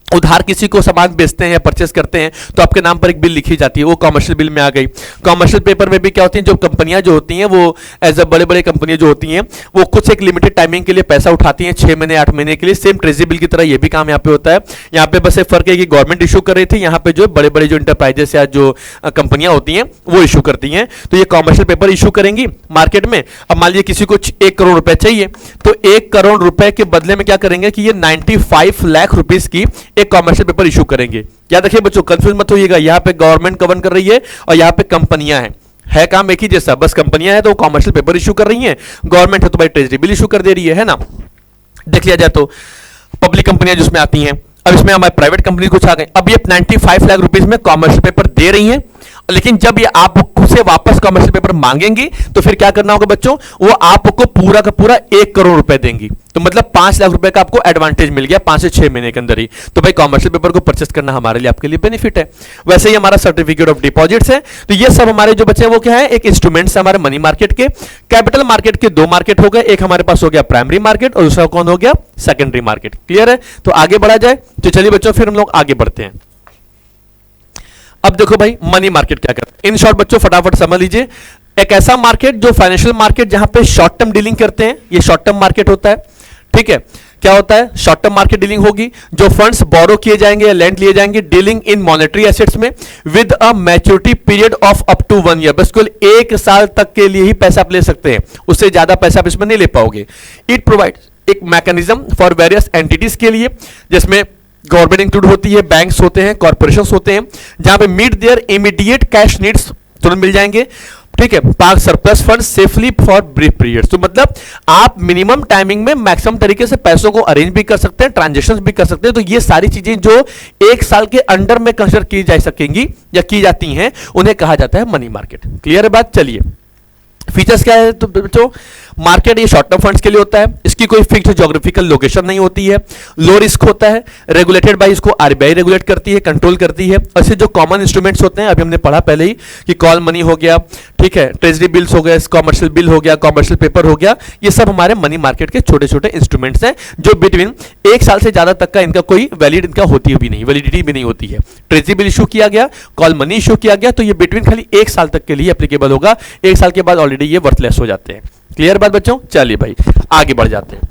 उधार किसी को सामान बेचते हैं या परचेस करते हैं तो आपके नाम पर एक बिल लिखी जाती है, वो कॉमर्शियल बिल में आ गई। कॉमर्शियल पेपर में भी क्या होती है, जो कंपनियां जो होती हैं वो एज अ बड़े बड़े कंपनियां जो होती हैं वो कुछ एक लिमिटेड टाइमिंग के लिए पैसा उठाती हैं, 6 महीने 8 महीने के लिए। सेम ट्रेजरी बिल की तरह ये भी काम यहाँ पे होता है। यहाँ पे बस एक फर्क है कि गवर्नमेंट इशू कर रही थी, यहाँ पे जो बड़े बड़े जो इंटरप्राइजेस या जो कंपनियां होती हैं वो इशू करती हैं। तो ये कॉमर्शियल पेपर इशू करेंगी मार्केट में। अब मान लीजिए किसी को 1 करोड़ रुपए चाहिए, तो 1 करोड़ रुपए के बदले में क्या करेंगे कि ये 95 लाख रुपीज की एक कॉमर्शियल पेपर इशू करेंगे। याद रखिए बच्चों, कंफ्यूज मत होइएगा, यहाँ पे गवर्नमेंट गवर्न कर रही है और यहाँ पे कंपनियां हैं, है काम एक ही जैसा, बस कंपनियां हैं तो कॉमर्शियल पेपर इशू कर रही हैं, गवर्नमेंट है तो भाई ट्रेजरी बिल इशू कर दे रही है ना। देख लिया जाए तो पब्लिक कंपनियां जिसमें आती हैं, अब इसमें हमारे प्राइवेट कंपनी कुछ आ गए। अब ये 95 लाख रुपीस में कॉमर्शियल पेपर दे रही हैं, लेकिन जब ये आप से वापस कॉमर्शियल पेपर मांगेंगी तो फिर क्या करना होगा बच्चों, वो आपको पूरा का पूरा 1 करोड़ रुपए देंगी। तो मतलब 5 लाख रुपए का आपको एडवांटेज मिल गया 5 से 6 महीने के अंदर ही। तो भाई कॉमर्शियल पेपर को परचेस करना हमारे लिए आपके लिए बेनिफिट है। वैसे ही हमारा सर्टिफिकेट ऑफ डिपॉजिट्स है। तो ये सब हमारे जो बच्चे हैं वो क्या है, एक इंस्ट्रूमेंट्स हमारे मनी मार्केट के। कैपिटल मार्केट के 2 मार्केट हो गए, एक हमारे पास हो गया प्राइमरी मार्केट और दूसरा कौन हो गया, सेकेंडरी मार्केट। क्लियर है? तो आगे बढ़ा जाए। तो चलिए बच्चों फिर हम लोग आगे बढ़ते हैं। अब देखो भाई मनी मार्केट क्या करता है, इन शॉर्ट बच्चों फटाफट समझ लीजिए। एक ऐसा मार्केट जो फाइनेंशियल मार्केट जहां पे शॉर्ट टर्म डीलिंग करते हैं, ये शॉर्ट टर्म मार्केट होता है। ठीक है, क्या होता है, शॉर्ट टर्म मार्केट डीलिंग होगी, जो फंड्स बोरो किए जाएंगे या लेंड लिए जाएंगे, डीलिंग इन मॉनेटरी एसेट्स में with a maturity period of up to 1 year. बस केवल 1 साल तक के लिए ही पैसा आप ले सकते हैं, उससे ज्यादा पैसा आप इसमें नहीं ले पाओगे। इट प्रोवाइड्स एक मैकेनिज्म फॉर वेरियस एंटिटीज के लिए, जिसमें गवर्नमेंट इंक्लूड होती है, बैंक्स होते हैं, कॉर्पोरेशंस होते हैं, जहां पे meet their immediate cash needs तुरंत मिल जाएंगे। ठीक है, park surplus fund safely for brief periods. तो मतलब आप मिनिमम टाइमिंग में मैक्सिमम तरीके से पैसों को अरेंज भी कर सकते हैं, ट्रांजेक्शंस भी कर सकते हैं। तो ये सारी चीजें जो 1 साल के अंडर में कंसिडर की जा सकेंगी या की जाती हैं, उन्हें कहा जाता है मनी मार्केट। क्लियर है बात? चलिए फीचर्स क्या है तो बच्चों, मार्केट ये शॉर्ट टर्म फंड्स के लिए होता है, इसकी कोई फिक्स्ड ज्योग्राफिकल लोकेशन नहीं होती है, लो रिस्क होता है, रेगुलेटेड बाय, इसको आरबीआई रेगुलेट करती है, कंट्रोल करती है। और जो कॉमन इंस्ट्रूमेंट्स होते हैं, अभी हमने पढ़ा पहले ही कि कॉल मनी हो गया, ठीक है, ट्रेजरी बिल्स हो गए, कॉमर्शियल बिल हो गया, कॉमर्शियल पेपर हो गया, ये सब हमारे मनी मार्केट के छोटे छोटे इंस्ट्रूमेंट्स हैं जो बिटवीन 1 साल से ज्यादा तक का इनका कोई वैलिड इनका होती भी नहीं, वैलिडिटी भी नहीं होती है। ट्रेजरी बिल इशू किया गया, कॉल मनी इशू किया गया, तो ये बिटवीन खाली 1 साल तक के लिए एप्लीकेबल होगा, 1 साल के बाद ऑलरेडी ये वर्थलेस हो जाते हैं। क्लियर बात बच्चों? चलिए भाई आगे बढ़ जाते हैं।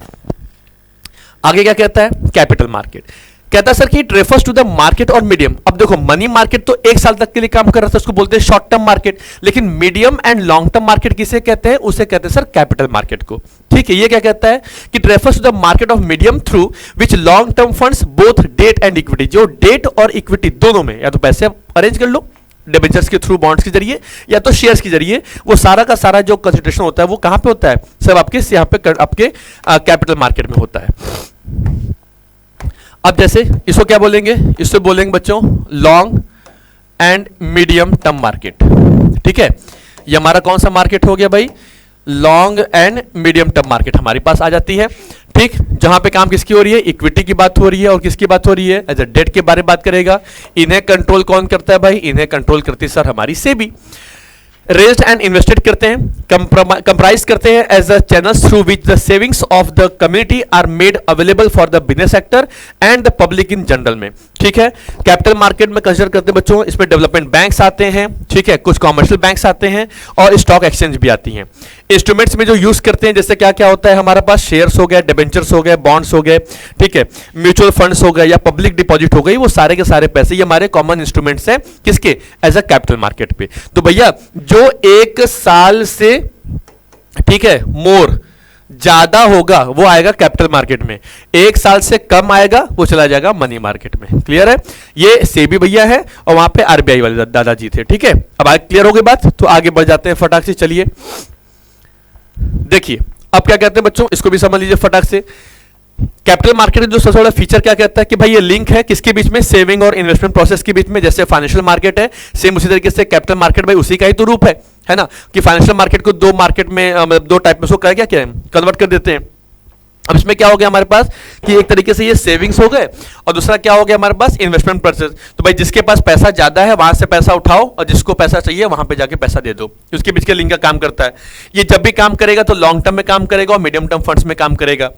आगे क्या कहता है, कैपिटल मार्केट कहता है सर कि it refers to the market और मीडियम। अब देखो मनी मार्केट तो 1 साल तक के लिए काम कर रहा था, उसको बोलते हैं शॉर्ट टर्म मार्केट, लेकिन medium and long term market किसे कहते हैं, उसे कहते हैं सर कैपिटल मार्केट को। ठीक है, ये क्या कहता है कि it refers to the market of medium through which long term funds both debt and equity, जो डेट और इक्विटी दोनों में या तो पैसे अरेंज कर लो डिबेंचर्स के थ्रू, बॉन्ड्स के जरिए, या तो शेयर्स के जरिए, वो सारा का सारा जो कंसिडरेशन होता है वो कहां पे होता है, सब आपके यहाँ पे आपके कैपिटल मार्केट में होता है। अब जैसे इसको क्या बोलेंगे, इससे बोलेंगे बच्चों long and medium term market. ठीक है, ये हमारा कौन सा मार्केट हो गया भाई, long and medium term market हमारे पास आ जाती है। ठीक, जहां पे काम किसकी हो रही है, इक्विटी की बात हो रही है, और किसकी बात हो रही है, एज अ डेट के बारे में बात करेगा। इन्हें कंट्रोल कौन करता है भाई, इन्हें कंट्रोल करती है सर हमारी सेबी। रेज्ड एंड इन्वेस्टेड करते हैं, कंप्राइज करते हैं as a channels through which the savings of the community are made available for the business sector and the public in general में। ठीक है, कैपिटल मार्केट में कंसिडर करते हैं बच्चों, इसमें डेवलपमेंट बैंक्स आते हैं, ठीक है, कुछ कॉमर्शियल बैंक्स आते हैं और स्टॉक एक्सचेंज भी आती हैं। इंस्ट्रूमेंट्स में जो यूज करते हैं जैसे क्या क्या होता है हमारे पास, शेयर्स हो गए, डिबेंचर्स हो गए, बॉन्ड्स हो गए, ठीक है, म्यूचुअल फंड्स हो गए या पब्लिक डिपॉजिट हो गई, वो सारे के सारे पैसे ये हमारे कॉमन इंस्ट्रूमेंट्स हैं किसके, एज अ कैपिटल मार्केट पे। तो भैया जो 1 साल से, ठीक है, मोर ज्यादा होगा वो आएगा कैपिटल मार्केट में, 1 साल से कम आएगा वो चला जाएगा मनी मार्केट में। क्लियर है? ये सेबी भैया है और वहां पे आरबीआई वाले दादाजी थे। ठीक है, अब आगे क्लियर हो गई बात, तो आगे बढ़ जाते हैं फटाक से। चलिए देखिए अब क्या कहते हैं बच्चों, इसको भी समझ लीजिए फटाक से। कैपिटल मार्केट में जो सबसे बड़ा फीचर क्या कहता है कि भाई ये लिंक है किसके बीच में, सेविंग और इन्वेस्टमेंट प्रोसेस के बीच में। जैसे फाइनेंशियल मार्केट है, सेम उसी तरीके से कैपिटल मार्केट भाई उसी का ही तो रूप है ना, कि फाइनेंशियल मार्केट को 2 मार्केट में, मतलब 2 टाइप में उसको क्या क्या कन्वर्ट कर देते हैं। अब इसमें क्या हो गया हमारे पास कि एक तरीके से ये सेविंग्स हो गए और दूसरा क्या हो गया हमारे पास, इन्वेस्टमेंट प्रोसेस। तो भाई जिसके पास पैसा ज्यादा है वहां से पैसा उठाओ और जिसको पैसा चाहिए वहां पे जाके पैसा दे दो, उसके बीच के लिंक का काम करता है। ये जब भी काम करेगा तो लॉन्ग टर्म में काम करेगा और मीडियम टर्म फंड्स में काम करेगा।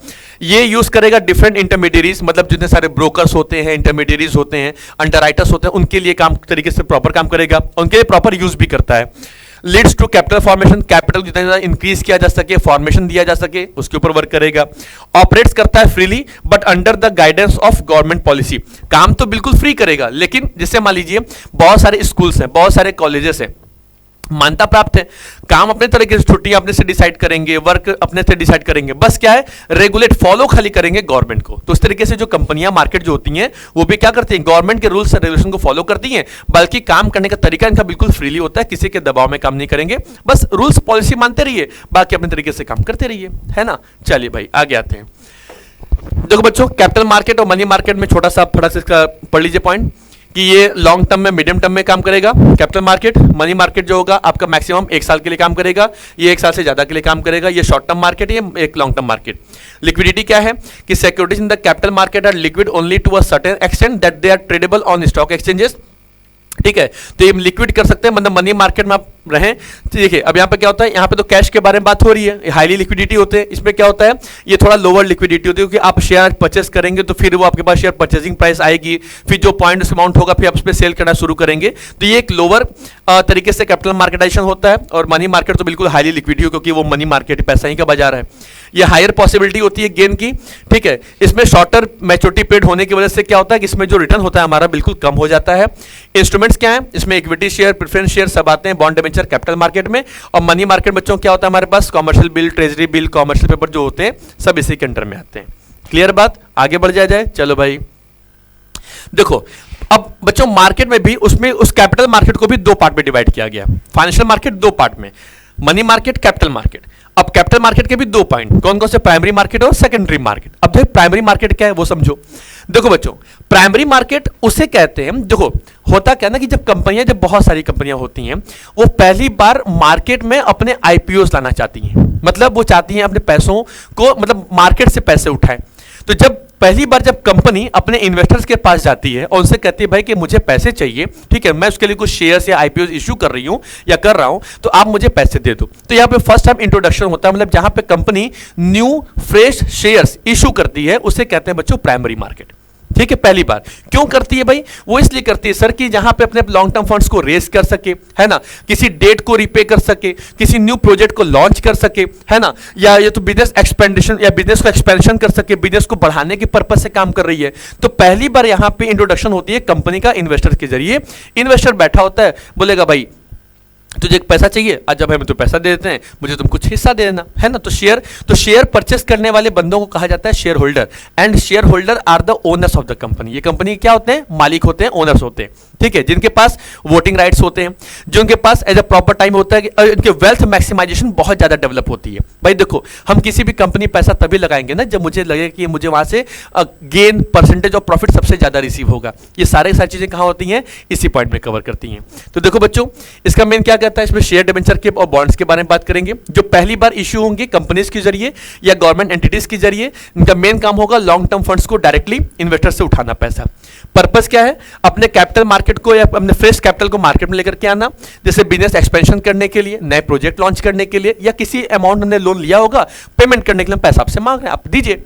ये यूज करेगा डिफरेंट इंटरमीडियरीज, मतलब जितने सारे ब्रोकर्स होते हैं, इंटरमीडियरीज होते हैं, अंडरराइटर्स होते हैं, उनके लिए काम तरीके से प्रॉपर काम करेगा, उनके लिए प्रॉपर यूज भी करता है। Leads to capital formation, capital जितना ज्यादा इंक्रीज किया जा सके, फॉर्मेशन दिया जा सके, उसके ऊपर वर्क करेगा। ऑपरेट्स करता है freely but under the guidance of government policy. काम तो बिल्कुल फ्री करेगा, लेकिन जैसे मान लीजिए बहुत सारे स्कूल्स हैं, बहुत सारे कॉलेजेस हैं, मान्यता प्राप्त है, काम अपने तरीके से, छुट्टियां अपने से डिसाइड करेंगे, वर्क अपने से डिसाइड करेंगे, बस क्या है रेगुलेट फॉलो खाली करेंगे गवर्नमेंट को। तो इस तरीके से जो कंपनियां मार्केट जो होती हैं वो भी क्या करती हैं, गवर्नमेंट के रूल्स एंड रेगुलेशन को फॉलो करती हैं, बल्कि काम करने का तरीका इनका बिल्कुल फ्रीली होता है, किसी के दबाव में काम नहीं करेंगे, बस रूल्स पॉलिसी मानते रहिए, बाकी अपने तरीके से काम करते रहिए, है ना। चलिए भाई आगे आते हैं। देखो बच्चों, कैपिटल मार्केट और मनी मार्केट में छोटा सा फर्क इसका पढ़ लीजिए पॉइंट, कि ये लॉन्ग टर्म में, मीडियम टर्म में काम करेगा कैपिटल मार्केट। मनी मार्केट जो होगा आपका मैक्सिमम 1 साल के लिए काम करेगा, ये 1 साल से ज्यादा के लिए काम करेगा। ये शॉर्ट टर्म मार्केट, ये एक लॉन्ग टर्म मार्केट। लिक्विडिटी क्या है कि securities in the capital market are liquid only to a certain extent that they are tradable on stock exchanges. ठीक है, तो ये लिक्विड कर सकते हैं, मतलब मनी मार्केट में आप रहें। देखिए अब यहाँ पे क्या होता है, यहाँ पे तो कैश के बारे में बात हो रही है, हाईली लिक्विडिटी होते हैं। इसमें क्या होता है, ये थोड़ा लोअर लिक्विडिटी होती है, क्योंकि आप शेयर परचेस करेंगे तो फिर वो आपके पास शेयर परचेसिंग प्राइस आएगी, फिर जो पॉइंट अमाउंट होगा फिर आप उस पर सेल करना शुरू करेंगे। तो ये एक लोअर तरीके से कैपिटल मार्केटाइजेशन होता है। और मनी मार्केट तो बिल्कुल हाईली लिक्विडिटी हो, क्योंकि वो मनी मार्केट पैसा ही का बाजार है। ये हायर पॉसिबिलिटी होती है गेन की। ठीक है, इसमें शॉर्टर मैच्योरिटी पीरियड होने की वजह से क्या होता है कि इसमें जो रिटर्न होता है हमारा बिल्कुल कम हो जाता है। इंस्ट्रूमेंट्स क्या है, इसमें इक्विटी शेयर, प्रेफरेंस शेयर सब आते हैं, बॉन्ड डिबेंचर कैपिटल मार्केट में। और मनी मार्केट बच्चों क्या होता है हमारे पास, commercial bill, treasury bill, commercial paper जो होते हैं सब इसी के अंडर में आते हैं। क्लियर बात, आगे बढ़ जाए। चलो भाई देखो, अब बच्चों मार्केट में भी उसमें उस कैपिटल मार्केट को भी 2 पार्ट में डिवाइड किया गया। फाइनेंशियल मार्केट 2 पार्ट में, मनी मार्केट, कैपिटल मार्केट। अब कैपिटल मार्केट के भी 2 पॉइंट, कौन कौन से, प्राइमरी मार्केट और सेकेंडरी मार्केट। अब देखो प्राइमरी मार्केट क्या है वो समझो। देखो बच्चों, प्राइमरी मार्केट उसे कहते हैं, देखो होता क्या ना कि जब कंपनियां, जब बहुत सारी कंपनियां होती हैं, वो पहली बार मार्केट में अपने आईपीओस लाना चाहती हैं, मतलब वो चाहती हैं अपने पैसों को, मतलब मार्केट से पैसे उठाएं। तो जब पहली बार जब कंपनी अपने इन्वेस्टर्स के पास जाती है और उनसे कहती है भाई कि मुझे पैसे चाहिए, ठीक है, मैं उसके लिए कुछ शेयर्स या आईपीओ इशू कर रही हूं या कर रहा हूं, तो आप मुझे पैसे दे दो। तो यहां पे फर्स्ट टाइम इंट्रोडक्शन होता है, मतलब जहां पे company new fresh shares issue करती है, उसे कहते हैं बच्चों प्राइमरी मार्केट। ठीक है, पहली बार क्यों करती है भाई, वो इसलिए करती है सर कि जहां पे अपने लॉन्ग टर्म फंड्स को रेज कर सके, है ना, किसी डेट को रिपे कर सके, किसी न्यू प्रोजेक्ट को लॉन्च कर सके, है ना, या ये तो बिजनेस एक्सपेंडिशन या बिजनेस को एक्सपेंशन कर सके, बिजनेस को बढ़ाने के पर्पज से काम कर रही है। तो पहली बार यहां पे इंट्रोडक्शन होती है कंपनी का इन्वेस्टर के जरिए। इन्वेस्टर बैठा होता है, बोलेगा भाई तुझे एक पैसा चाहिए, आज जब हमें तो पैसा दे देते हैं, मुझे तुम कुछ हिस्सा दे देना, है ना। तो शेयर परचेस करने वाले बंदों को कहा जाता है shareholder, and shareholder are the owners of the company. ये कंपनी क्या होते हैं, मालिक होते हैं, ओनर्स होते हैं। ठीक है, जिनके पास वोटिंग राइट्स होते हैं, जो उनके पास एज अ प्रॉपर टाइम होता है कि इनके वेल्थ मैक्सिमाइजेशन बहुत ज्यादा डेवलप होती है। भाई देखो, हम किसी भी कंपनी पैसा तभी लगाएंगे ना जब मुझे लगे कि मुझे वहां से गेन, परसेंटेज ऑफ प्रॉफिट सबसे ज्यादा रिसीव होगा। ये सारी चीजें कहां होती हैं, इसी पॉइंट में कवर करती हैं। तो देखो बच्चों, इसका मेन क्या कहता है, इसमें शेयर डिबेंचर के और बॉन्ड्स के बारे में बात करेंगे, जो पहली बार इश्यू होंगे कंपनीज के जरिए या गवर्नमेंट एंटिटीज के जरिए। इनका मेन काम होगा लॉन्ग टर्म फंड्स को डायरेक्टली इन्वेस्टर से उठाना पैसा। पर्पस क्या है, अपने कैपिटल मार्केट को या अपने फ्रेश कैपिटल को मार्केट में लेकर के आना, जैसे बिजनेस एक्सपेंशन करने के लिए, नए प्रोजेक्ट लॉन्च करने के लिए, या किसी अमाउंट हमने लोन लिया होगा पेमेंट करने के लिए पैसा आपसे मांग रहे हैं, आप दीजिए।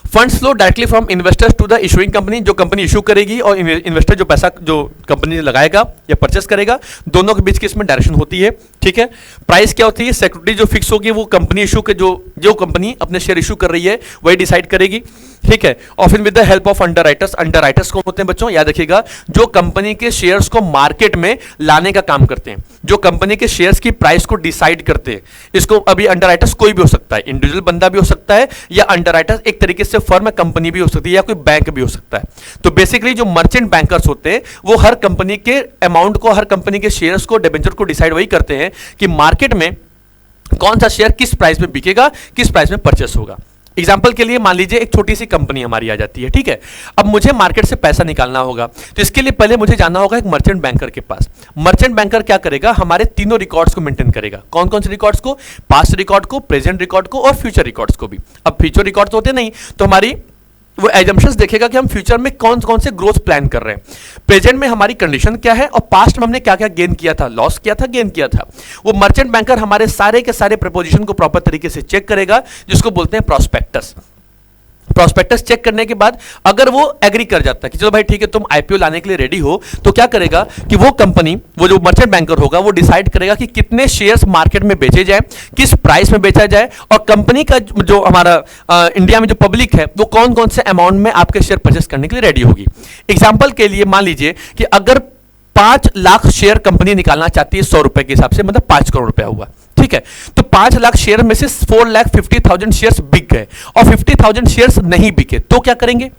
Funds flow directly from investors to the issuing company, जो कंपनी इशू करेगी और इन्वेस्टर जो पैसा जो कंपनी लगाएगा या परचेस करेगा, दोनों के बीच की इसमें डायरेक्शन होती है। ठीक है, प्राइस क्या होती है, सिक्योरिटी जो फिक्स होगी वो कंपनी इशू के जो कंपनी अपने शेयर इशू कर रही है वही डिसाइड करेगी। ठीक है, often with the help of underwriters. Underwriters कौन होते हैं बच्चों, याद रखिएगा, जो कंपनी के शेयर्स को मार्केट में लाने का काम करते हैं, जो कंपनी के शेयर्स की प्राइस को डिसाइड करते हैं। इसको अभी अंडरराइटर्स कोई भी हो सकता है, इंडिविजुअल बंदा भी हो सकता है, या अंडरराइटर्स एक तरीके से फर्म कंपनी भी हो सकती है, या कोई बैंक भी हो सकता है। तो बेसिकली जो मर्चेंट बैंकर्स होते हैं वो हर कंपनी के अमाउंट को, हर कंपनी के शेयर्स को, डिबेंचर को डिसाइड वही करते हैं कि मार्केट में कौन सा शेयर किस प्राइस में बिकेगा, किस प्राइस में परचेस होगा। एग्जाम्पल के लिए मान लीजिए एक छोटी सी कंपनी हमारी आ जाती है, ठीक है, अब मुझे मार्केट से पैसा निकालना होगा, तो इसके लिए पहले मुझे जाना होगा एक मर्चेंट बैंकर के पास। मर्चेंट बैंकर क्या करेगा, हमारे तीनों रिकॉर्ड्स को मेंटेन करेगा। कौन कौन से रिकॉर्ड्स को, पास्ट रिकॉर्ड को, प्रेजेंट रिकॉर्ड को और फ्यूचर रिकॉर्ड्स को भी। अब फ्यूचर रिकॉर्ड्स होते नहीं तो हमारी वो एजम्पशंस देखेगा कि हम फ्यूचर में कौन कौन से ग्रोथ प्लान कर रहे हैं, प्रेजेंट में हमारी कंडीशन क्या है, और पास्ट में हमने क्या क्या गेन किया था, लॉस किया था, गेन किया था। वो मर्चेंट बैंकर हमारे सारे के सारे प्रपोजिशन को प्रॉपर तरीके से चेक करेगा, जिसको बोलते हैं प्रॉस्पेक्टस। प्रॉस्पेक्टस चेक करने के बाद अगर वो एग्री कर जाता है कि चलो भाई ठीक है तुम आईपीओ लाने के लिए रेडी हो, तो क्या करेगा कि वो कंपनी, वो जो मर्चेंट बैंकर होगा वो डिसाइड करेगा कि कितने शेयर्स मार्केट में बेचे जाए, किस प्राइस में बेचा जाए, और कंपनी का जो हमारा इंडिया में जो पब्लिक है वो कौन कौन से अमाउंट में आपके शेयर परचेस करने के लिए रेडी होगी। एग्जाम्पल के लिए मान लीजिए कि अगर 5 लाख शेयर कंपनी निकालना चाहती है 100 रुपए के हिसाब से, मतलब 5 करोड़ रुपया हुआ, ठीक है। तो 5 लाख शेयर में से 4,50,000 शेयर्स बिक गए और 50,000 शेयर्स नहीं बिके, तो क्या करेंगे?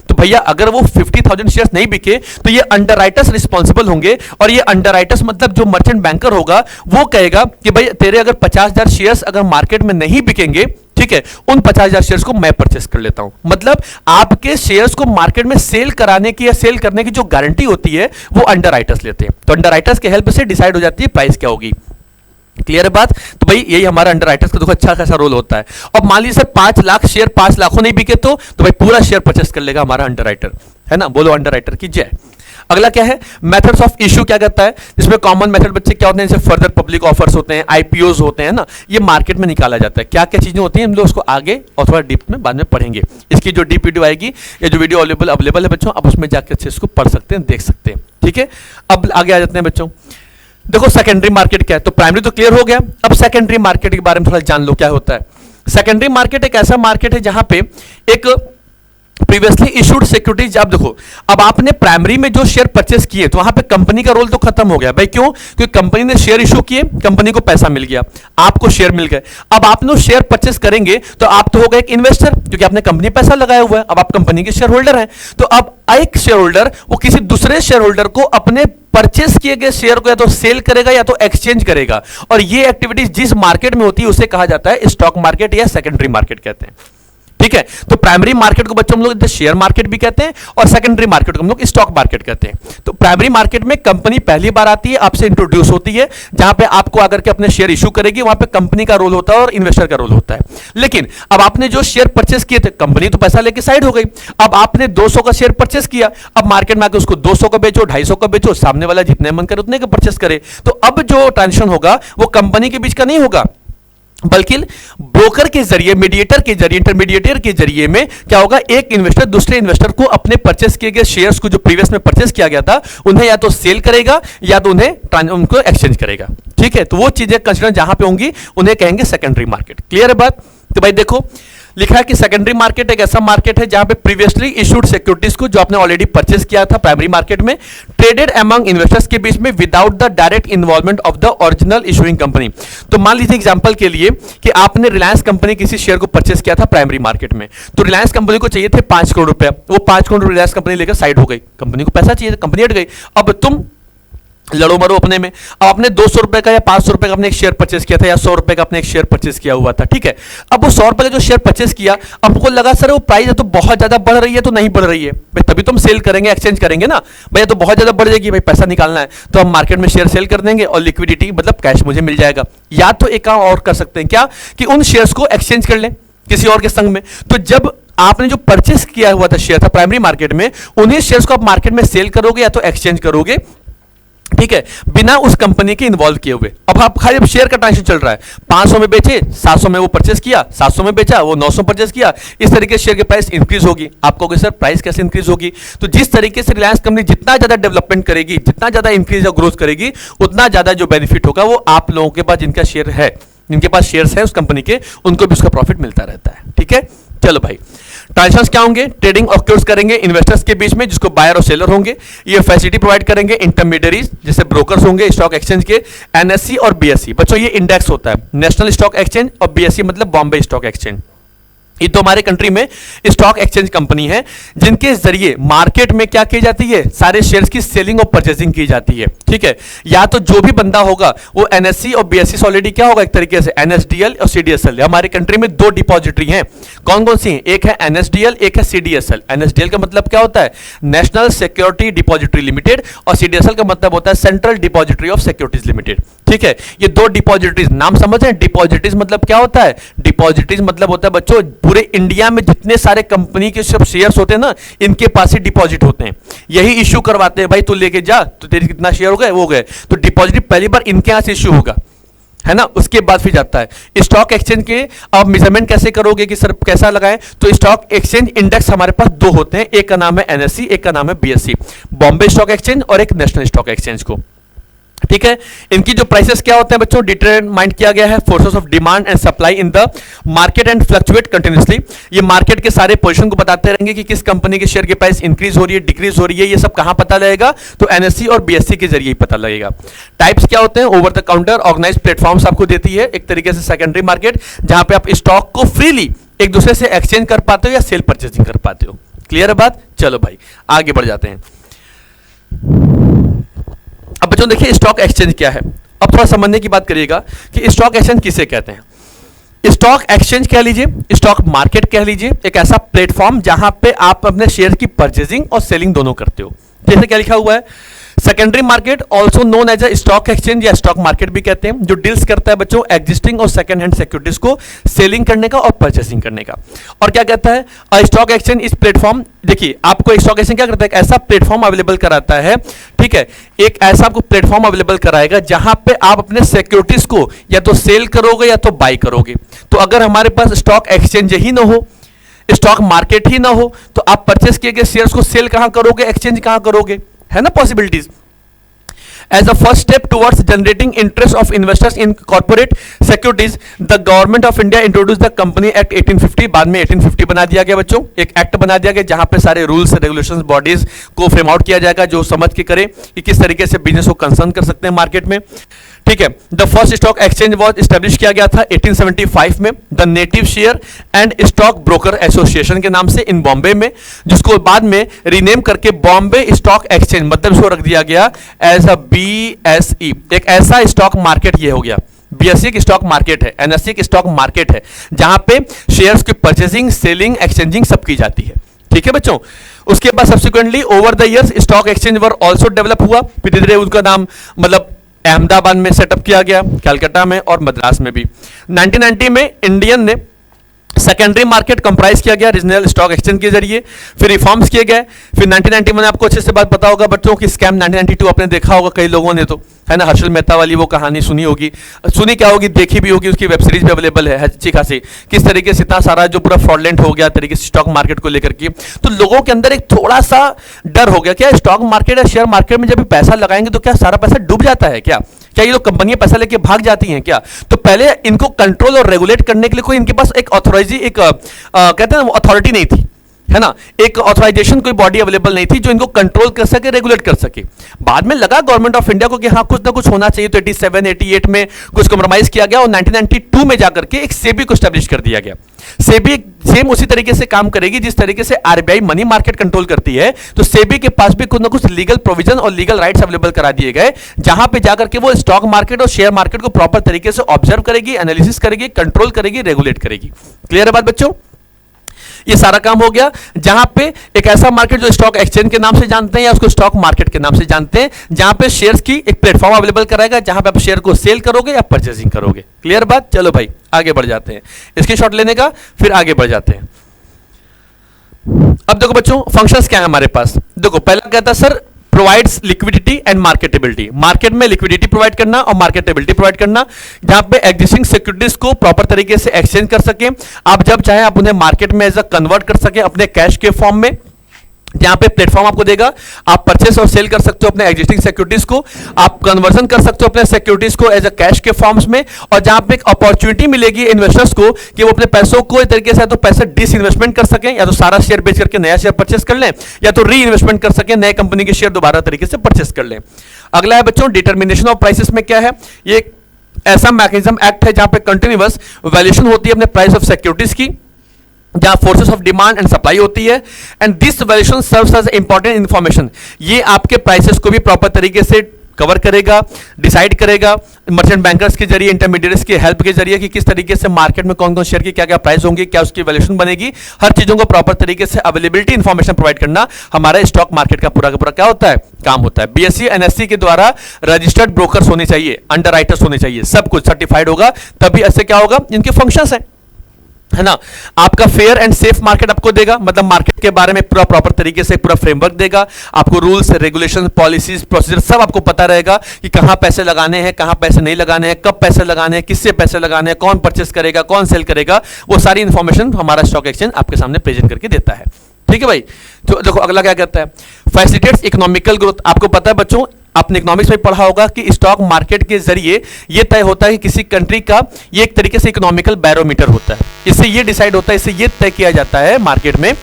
तो भैया अगर वो 50,000 शेयर्स नहीं बिके तो ये अंडरराइटर्स रिस्पॉन्सिबल होंगे, और ये अंडरराइटर्स मतलब जो मर्चेंट बैंकर होगा वो कहेगा कि भाई तेरे अगर 50,000 शेयर्स अगर मार्केट में नहीं बिकेंगे, ठीक है, उन 50,000 शेयर्स को मैं परचेस कर लेता हूं। मतलब आपके शेयर्स को मार्केट में सेल कराने की या सेल करने की जो गारंटी होती है वो अंडरराइटर्स लेते हैं। तो अंडरराइटर्स के हेल्प से डिसाइड हो जाती है प्राइस क्या होगी। क्लियर है बात? तो भाई यही हमारा अंडरराइटर्स का देखो अच्छा खासा रोल होता है। और मान लीजिए 5 लाख शेयर 5 लाखों नहीं बिके तो भाई पूरा शेयर परचेस कर लेगा हमारा अंडरराइटर, है ना? बोलो अंडरराइटर की जय। अगला क्या है? मेथड्स ऑफ इशू क्या कहता है? जिसमें कॉमन मेथड बच्चे क्या होते हैं, जैसे फर्दर पब्लिक ऑफर्स होते हैं, आईपीओज होते हैं ना, ये मार्केट में निकाला जाता है। क्या क्या चीजें होती हैं हम लोग उसको आगे और थोड़ा डीप में बाद में पढ़ेंगे। इसकी जो डीप वीडियो आएगी या जो वीडियो अवेलेबल है बच्चों, आप उसमें जाकर अच्छे इसको पढ़ सकते हैं, देख सकते हैं, ठीक है। अब आगे आ जाते हैं बच्चों। देखो सेकेंडरी मार्केट क्या है, तो प्राइमरी तो क्लियर हो गया। अब सेकेंडरी मार्केट के बारे में थोड़ा जान लो क्या होता है। सेकेंडरी मार्केट एक ऐसा मार्केट है जहां पे एक प्रीवियसली इशूड सिक्योरिटीज, आप देखो अब आपने प्राइमरी में जो शेयर परचेस किए तो वहां पे कंपनी का रोल तो खत्म हो गया भाई। क्यों? क्योंकि कंपनी ने शेयर इशू किए, कंपनी को पैसा मिल गया, आपको शेयर मिल गए। अब आपने शेयर परचेस करेंगे तो आप तो हो गए एक इन्वेस्टर, क्योंकि आपने कंपनी पैसा लगाया हुआ है, अब आप कंपनी के शेयर होल्डर हैं। तो अब एक शेयर होल्डर वो किसी दूसरे शेयर होल्डर को अपने परचेस किए गए शेयर को या तो सेल करेगा या तो एक्सचेंज करेगा, और ये एक्टिविटीज जिस मार्केट में होती है उसे कहा जाता है स्टॉक मार्केट या सेकेंडरी मार्केट कहते हैं, ठीक है। तो प्राइमरी मार्केट को बच्चों हम लोग शेयर मार्केट भी कहते हैं और सेकेंडरी मार्केट को हम लोग स्टॉक मार्केट कहते हैं। तो प्राइमरी मार्केट में कंपनी पहली बार आती है, आपसे इंट्रोड्यूस होती है, जहां पे आपको आकर के अपने शेयर इशू करेगी, वहां पे कंपनी का रोल होता है और इन्वेस्टर का रोल होता है। लेकिन अब आपने जो शेयर परचेस किए थे, कंपनी तो पैसा लेके साइड हो गई, अब आपने 200 का शेयर परचेस किया, अब मार्केट में आकर उसको 200 का बेचो, 250 का बेचो, सामने वाला जितने मन करे उतने का परचेस करे। तो अब जो ट्रांजेक्शन होगा वो कंपनी के बीच का नहीं होगा, बल्कि ब्रोकर के जरिए, मीडिएटर के जरिए, इंटरमीडिएटर के जरिए में क्या होगा, एक इन्वेस्टर दूसरे इन्वेस्टर को अपने परचेस किए गए शेयर्स को जो प्रीवियस में परचेस किया गया था उन्हें या तो सेल करेगा या तो उनको एक्सचेंज करेगा, ठीक है। तो वो चीजें कंसीडर जहां पे होंगी उन्हें कहेंगे सेकेंडरी मार्केट। क्लियर है बात? तो भाई देखो लिखा है कि सेकेंडरी मार्केट एक ऐसा मार्केट है जहां पे प्रीवियसली इशूड सिक्योरिटीज को जो आपने ऑलरेडी परचेस किया था प्राइमरी मार्केट में, ट्रेडेड अमंग इन्वेस्टर्स के बीच में without the direct involvement of the original issuing company. तो मान लीजिए एग्जांपल के लिए कि आपने रिलायंस कंपनी किसी शेयर को परचेस किया था प्राइमरी मार्केट में, तो रिलायंस कंपनी को चाहिए थे 5 करोड़ रुपया, वो 5 करोड़ रिलायंस कंपनी लेकर साइड हो गई, कंपनी को पैसा चाहिए, कंपनी हट गई। अब तुम लड़ो मरो अपने में, अब आपने 200 रुपए का या 500 रुपए का अपने एक शेयर परचेस किया था या 100 रुपए का अपने एक शेयर परचेस किया हुआ था, ठीक है। अब वो 100 रुपए का जो शेयर परचेस किया, आपको लगा सर वो प्राइस है तो बहुत ज्यादा बढ़ रही है, तो नहीं बढ़ रही है भाई, तभी तुम सेल करेंगे, एक्सचेंज करेंगे ना भैया, तो बहुत ज्यादा बढ़ जाएगी भाई, पैसा निकालना है तो हम मार्केट में शेयर सेल कर देंगे और लिक्विडिटी मतलब कैश मुझे मिल जाएगा। या तो एक काम और कर सकते हैं क्या, कि उन शेयर्स को एक्सचेंज कर लें किसी और के संग में। तो जब आपने जो परचेस किया हुआ था शेयर था प्राइमरी मार्केट में, उन्हीं शेयर्स को आप मार्केट में सेल करोगे या तो एक्सचेंज करोगे, ठीक है, बिना उस कंपनी के इन्वॉल्व किए हुए। अब आप खाली शेयर का ट्रांजेक्शन चल रहा है, 500 में बेचे 700 में वो परचेस किया, 700 में बेचा वो 900 परचेस किया, इस तरीके से शेयर की प्राइस इंक्रीज होगी। आपको कहोगे सर प्राइस कैसे इंक्रीज होगी? तो जिस तरीके से रिलायंस कंपनी जितना ज्यादा डेवलपमेंट करेगी, जितना ज्यादा इंक्रीज या ग्रोथ करेगी, उतना ज्यादा जो बेनिफिट होगा वो आप लोगों के पास जिनका शेयर है, जिनके पास शेयर्स है उस कंपनी के, उनको भी उसका प्रॉफिट मिलता रहता है, ठीक है। चलो भाई ट्रांजेक्शंस क्या होंगे, ट्रेडिंग ऑक्योर्स करेंगे इन्वेस्टर्स के बीच में, जिसको बायर और सेलर होंगे, ये फैसिलिटी प्रोवाइड करेंगे इंटरमीडियरीज जैसे ब्रोकर्स होंगे स्टॉक एक्सचेंज के, एनएससी और बीएससी। बच्चों ये इंडेक्स होता है, नेशनल स्टॉक एक्सचेंज, और बीएससी मतलब बॉम्बे स्टॉक एक्सचेंज। ये तो हमारे कंट्री में स्टॉक एक्सचेंज कंपनी है जिनके जरिए मार्केट में क्या की जाती है, सारे शेयर्स की सेलिंग और परचेसिंग की जाती है, ठीक है। या तो जो भी बंदा होगा वो एनएससी और बीएससी से ऑलरेडी क्या होगा, एक तरीके से एनएसडीएल और सीडीएसएल। हमारे कंट्री में 2 डिपॉजिटरी हैं, कौन कौन सी हैं? एक है एनएसडीएल, एक है सीडीएसएल। एनएसडीएल का मतलब क्या होता है, नेशनल सिक्योरिटी डिपॉजिटरी लिमिटेड, और सीडीएसएल का मतलब होता है central depository of securities limited, ठीक है। ये 2 डिपॉजिटरीज, नाम समझ रहे हैं? डिपॉजिटरीज मतलब क्या होता है, डिपॉजिटरीज मतलब होता है बच्चों पूरे इंडिया में जितने सारे कंपनी के सब शेयर्स होते हैं ना, इनके पास ही डिपॉजिट होते हैं, यही इश्यू करवाते हैं भाई, तू लेके जा तो तेरे कितना शेयर हो गए वो गए, तो डिपॉजिट पहली बार इनके यहां से इश्यू होगा, है ना। उसके बाद फिर जाता है स्टॉक एक्सचेंज के। अब मेजरमेंट कैसे करोगे कि सर कैसा लगाएं, तो स्टॉक एक्सचेंज इंडेक्स हमारे पास 2 होते हैं, एक का नाम है एनएससी, एक का नाम है बीएससी, बॉम्बे स्टॉक एक्सचेंज और एक नेशनल स्टॉक एक्सचेंज को, ठीक है। इनकी जो प्राइसेस क्या होते हैं बच्चों, डिटरमाइन किया गया है forces of demand and supply in the market and fluctuate continuously. ये मार्केट के सारे पोजीशन को बताते रहेंगे कि किस कंपनी के शेयर की प्राइस इंक्रीज हो रही है, डिक्रीज हो रही है, ये सब कहां पता लगेगा, तो एनएससी और बीएससी के जरिए ही पता लगेगा। टाइप्स क्या होते हैं, over the counter organise platforms आपको देती है, एक तरीके से सेकेंडरी मार्केट जहां पे आप स्टॉक को फ्रीली एक दूसरे से एक्सचेंज कर पाते हो या सेल परचेसिंग कर पाते हो। क्लियर है बात? चलो भाई आगे बढ़ जाते हैं। अब बच्चों देखिए स्टॉक एक्सचेंज क्या है, अब थोड़ा समझने की बात करिएगा कि स्टॉक एक्सचेंज किसे कहते हैं। स्टॉक एक्सचेंज कह लीजिए, स्टॉक मार्केट कह लीजिए, एक ऐसा प्लेटफॉर्म जहां पे आप अपने शेयर की परचेजिंग और सेलिंग दोनों करते हो। जैसे क्या लिखा हुआ है, secondary market also known as a stock exchange या स्टॉक मार्केट भी कहते हैं, जो डील्स करता है बच्चों एग्जिस्टिंग और सेकंड हैंड सिक्योरिटीज को सेलिंग करने का और परचेसिंग करने का। और क्या कहता है, अ स्टॉक एक्सचेंज इस प्लेटफॉर्म, देखिए आपको स्टॉक एक्सचेंज क्या करता है, एक ऐसा प्लेटफॉर्म अवेलेबल कराता है, ठीक है, एक ऐसा आपको प्लेटफॉर्म अवेलेबल कराएगा जहां पे आप अपने सिक्योरिटीज को या तो सेल करोगे या तो बाय करोगे। तो अगर हमारे पास स्टॉक एक्सचेंज ही ना हो, स्टॉक मार्केट ही ना हो, तो आप परचेस किए गए शेयर्स को सेल कहां करोगे, एक्सचेंज कहां करोगे, है ना possibilities. As a first step towards generating interest of investors in corporate securities, the government of India introduced the Company Act 1850। बाद में 1850 बना दिया गया बच्चों, एक एक्ट बना दिया गया जहां पे सारे रूल्स रेगुलेशंस बॉडीज को फ्रेम आउट किया जाएगा, जो समझ के करे कि किस तरीके से बिजनेस को कंसर्न कर सकते हैं मार्केट में। ठीक है, the first stock exchange was establish किया गया था 1875 में the native share and stock broker association के नाम से इन बॉम्बे में, जिसको बाद में रीनेम करके बॉम्बे स्टॉक एक्सचेंज मतलब इसको रख दिया गया एज अ बीएसई। एक ऐसा स्टॉक मार्केट ये हो गया, बीएसई एक स्टॉक मार्केट है, एनएसई एक स्टॉक मार्केट है जहां पे शेयर्स की परचेसिंग, सेलिंग, एक्सचेंजिंग सब की जाती है। ठीक है बच्चों, उसके बाद subsequently over the years stock exchange were also develop हुआ, फिर धीरे धीरे उसका नाम मतलब अहमदाबाद में सेटअप किया गया, कलकत्ता में और मद्रास में भी। 1990 में इंडियन ने सेकेंडरी मार्केट कंप्राइज किया गया रीजनल स्टॉक एक्सचेंज के जरिए, फिर रिफॉर्म्स किए गए। फिर 1991 आपको अच्छे से बात पता होगा बच्चों की स्कैम 1992 आपने देखा होगा कई लोगों ने, तो है ना, हर्षल मेहता वाली वो कहानी सुनी होगी, सुनी क्या होगी, देखी भी होगी, उसकी वेब सीरीज भी अवेलेबल है अच्छी खासी, किस तरीके से इतना सारा जो पूरा फ्रॉडलेंट हो गया तरीके से स्टॉक मार्केट को लेकर के। तो लोगों के अंदर एक थोड़ा सा डर हो गया, क्या स्टॉक मार्केट या शेयर मार्केट में जब भी पैसा लगाएंगे तो क्या सारा पैसा डूब जाता है, क्या ये लोग कंपनियां पैसा लेके भाग जाती हैं क्या? तो पहले इनको कंट्रोल और रेगुलेट करने के लिए कोई इनके पास एक ऑथोराइजी, एक कहते हैं अथॉरिटी नहीं थी, है ना, एक ऑथराइजेशन कोई बॉडी अवेलेबल नहीं थी जो इनको कंट्रोल कर सके, रेगुलेट कर सके। बाद में लगा गवर्नमेंट ऑफ इंडिया को कि हाँ कुछ ना कुछ होना चाहिए, तो 87, 88 में कुछ कॉम्प्रोमाइज किया गया और 1992 में जाकर के एक सेबी को स्टैब्लिश कर दिया गया। सेबी सेम उसी तरीके से काम करेगी जिस तरीके से आरबीआई मनी मार्केट कंट्रोल करती है, तो सेबी के पास भी कुछ ना कुछ लीगल प्रोविजन और लीगल राइट्स अवेलेबल करा दिए गए, जहां पे जाकर के वो स्टॉक मार्केट और शेयर मार्केट को प्रॉपर तरीके से ऑब्जर्व करेगी, एनालिसिस करेगी, कंट्रोल करेगी, रेगुलेट करेगी। क्लियर है बात बच्चों? ये सारा काम हो गया जहां पे एक ऐसा मार्केट जो स्टॉक एक्सचेंज के नाम से जानते हैं या उसको स्टॉक मार्केट के नाम से जानते हैं, जहां पे शेयर्स की एक प्लेटफॉर्म अवेलेबल कराएगा जहां पे आप शेयर को सेल करोगे या परचेसिंग करोगे। क्लियर बात? चलो भाई आगे बढ़ जाते हैं, इसके शॉट लेने का फिर आगे बढ़ जाते हैं। अब देखो बच्चों फंक्शंस क्या है हमारे पास। देखो पहला कहता है sir provides liquidity and marketability, market में लिक्विडिटी प्रोवाइड करना और मार्केटेबिलिटी प्रोवाइड करना, जहां पे एग्जिस्टिंग सिक्योरिटीज को प्रॉपर तरीके से एक्सचेंज कर सके, आप जब चाहे आप उन्हें मार्केट में एज अ कन्वर्ट कर सके अपने कैश के फॉर्म में, जहां पे प्लेटफॉर्म आपको देगा, आप परचेस और सेल कर सकते हो अपने एग्जिस्टिंग सिक्योरिटीज को, आप कन्वर्जन कर सकते हो अपने सिक्योरिटीज को एज अ कैश के फॉर्म्स में, और जहां पे एक अपॉर्चुनिटी मिलेगी इन्वेस्टर्स को कि वो अपने पैसों को एक तरीके से तो पैसे डिस इन्वेस्टमेंट कर सकें, या तो सारा शेयर बेच करके नया शेयर परचेस कर लें, या तो री इन्वेस्टमेंट कर सकें, नए कंपनी के शेयर दोबारा तरीके से परचेस कर लें। अगला है बच्चों डिटर्मिनेशन ऑफ प्राइसेस में क्या है, ये ऐसा मैकेनिज्म एक्ट है जहां पे कंटिन्यूअस वैल्यूएशन होती है अपने प्राइस ऑफ सिक्योरिटीज की, जहां forces of demand and supply होती है, and this valuation serves as important information. ये आपके प्राइसेस को भी प्रॉपर तरीके से कवर करेगा, डिसाइड करेगा मर्चेंट बैंकर्स के जरिए, इंटरमीडिएट्स की हेल्प के जरिए कि किस तरीके से मार्केट में कौन कौन शेयर की क्या क्या प्राइस होंगी, क्या उसकी वैल्यूएशन बनेगी, हर चीजों को प्रॉपर तरीके से अवेलेबिलिटी इंफॉर्मेशन प्रोवाइड करना हमारा स्टॉक मार्केट का पूरा क्या होता है, काम होता है। बीएसई एनएससी के द्वारा रजिस्टर्ड ब्रोकर्स होने चाहिए, अंडरराइटर्स होने चाहिए, सब कुछ सर्टिफाइड होगा, तभी ऐसे क्या होगा, इनके फंक्शंस हैं, है ना। आपका फेयर एंड सेफ मार्केट आपको देगा, मतलब मार्केट के बारे में पूरा प्रॉपर तरीके से पूरा फ्रेमवर्क देगा आपको, रूल्स रेगुलेशन पॉलिसीज प्रोसीजर सब आपको पता रहेगा कि कहां पैसे लगाने हैं, कहां पैसे नहीं लगाने हैं, कब पैसे लगाने हैं, किससे पैसे लगाने हैं, कौन परचेस करेगा, कौन सेल करेगा, वो सारी इंफॉर्मेशन हमारा स्टॉक एक्सचेंज आपके सामने प्रेजेंट करके देता है। ठीक है भाई। तो देखो अगला क्या कहता है, फैसिलिटेट्स इकोनॉमिकल ग्रोथ। आपको पता है बच्चों आपने इकोनॉमिक्स में पढ़ा होगा कि स्टॉक मार्केट के जरिए ये तय होता है कि किसी कंट्री का ये एक तरीके से इकोनॉमिकल बैरोमीटर होता है। इससे ये डिसाइड होता है, इससे ये तय किया जाता है मार्केट में,